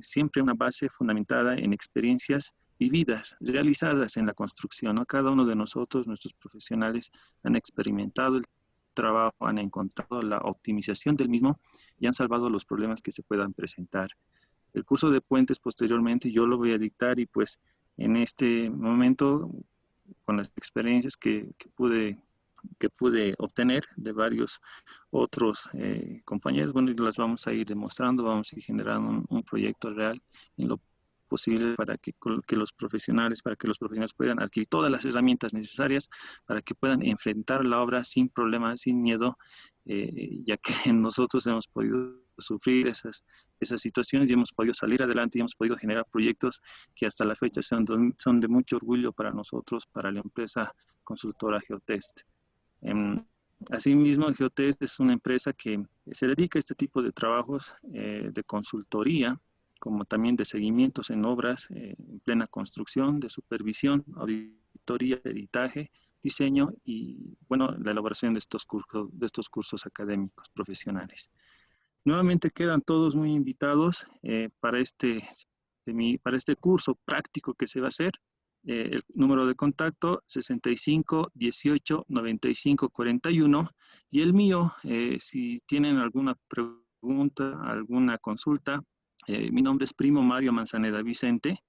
siempre una base fundamentada en experiencias vividas, realizadas en la construcción, ¿no? Cada uno de nosotros, nuestros profesionales, han experimentado el trabajo, han encontrado la optimización del mismo y han salvado los problemas que se puedan presentar. El curso de puentes posteriormente yo lo voy a dictar y pues en este momento, con las experiencias que pude que pude obtener de varios otros compañeros. Bueno, y las vamos a ir demostrando, vamos a ir generando un proyecto real en lo posible para que los profesionales puedan adquirir todas las herramientas necesarias para que puedan enfrentar la obra sin problemas, sin miedo, ya que nosotros hemos podido sufrir esas situaciones y hemos podido salir adelante y hemos podido generar proyectos que hasta la fecha son de mucho orgullo para nosotros, para la empresa consultora Geotest. Asimismo, Geotest es una empresa que se dedica a este tipo de trabajos de consultoría, como también de seguimientos en obras en plena construcción, de supervisión, auditoría, editaje, diseño y, bueno, la elaboración de estos cursos académicos profesionales. Nuevamente quedan todos muy invitados para este curso práctico que se va a hacer. El número de contacto 65 18 95 41 y el mío, si tienen alguna pregunta, alguna consulta, mi nombre es Primo Mario Manzaneda Vicente,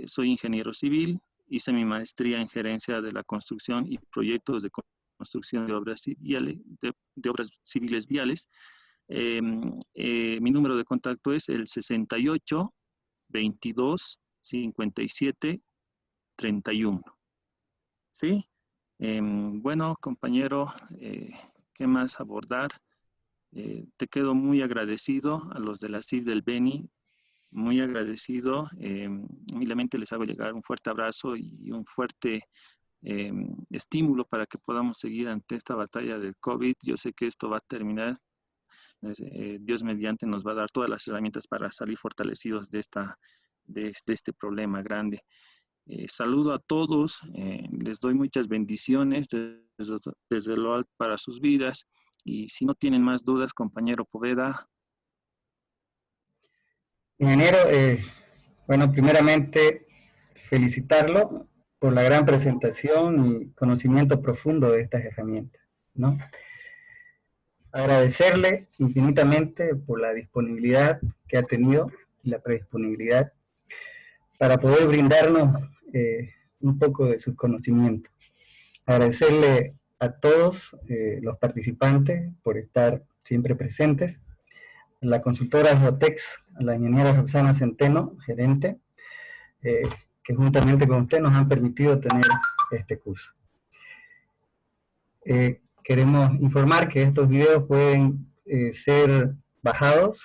soy ingeniero civil, hice mi maestría en gerencia de la construcción y proyectos de construcción de obras civiles viales. Mi número de contacto es el 68 22 57 31. ¿Sí? Bueno, compañero, ¿qué más abordar? Te quedo muy agradecido a los de la CIF del Beni, muy agradecido. Humildemente les hago llegar un fuerte abrazo y un fuerte estímulo para que podamos seguir ante esta batalla del COVID. Yo sé que esto va a terminar. Dios mediante nos va a dar todas las herramientas para salir fortalecidos de este problema grande. Saludo a todos, les doy muchas bendiciones desde lo alto para sus vidas. Y si no tienen más dudas, compañero Poveda. Ingeniero, bueno, primeramente felicitarlo por la gran presentación y conocimiento profundo de estas herramientas, ¿no? Agradecerle infinitamente por la disponibilidad que ha tenido y la predisponibilidad para poder brindarnos un poco de sus conocimientos. Agradecerle a todos los participantes por estar siempre presentes, a la consultora Geotex, a la ingeniera Roxana Centeno, gerente, que juntamente con usted nos han permitido tener este curso. Queremos informar que estos videos pueden ser bajados,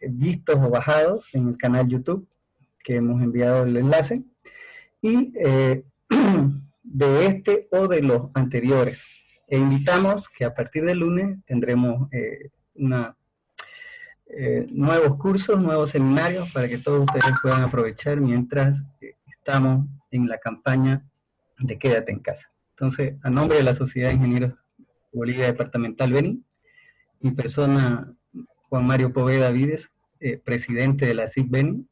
vistos o bajados en el canal YouTube, que hemos enviado el enlace, y de este o de los anteriores. E invitamos que a partir del lunes tendremos nuevos cursos, nuevos seminarios para que todos ustedes puedan aprovechar mientras estamos en la campaña de Quédate en Casa. Entonces, a nombre de la Sociedad de Ingenieros Bolivia Departamental Beni, mi persona Juan Mario Poveda Vides, presidente de la CIF Beni,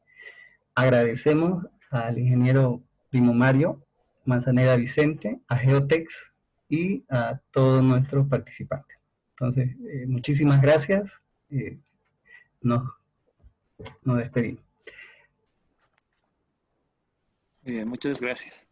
agradecemos al ingeniero Primo Mario Manzaneda Vicente, a Geotex y a todos nuestros participantes. Entonces, muchísimas gracias. Nos despedimos. Muchas gracias.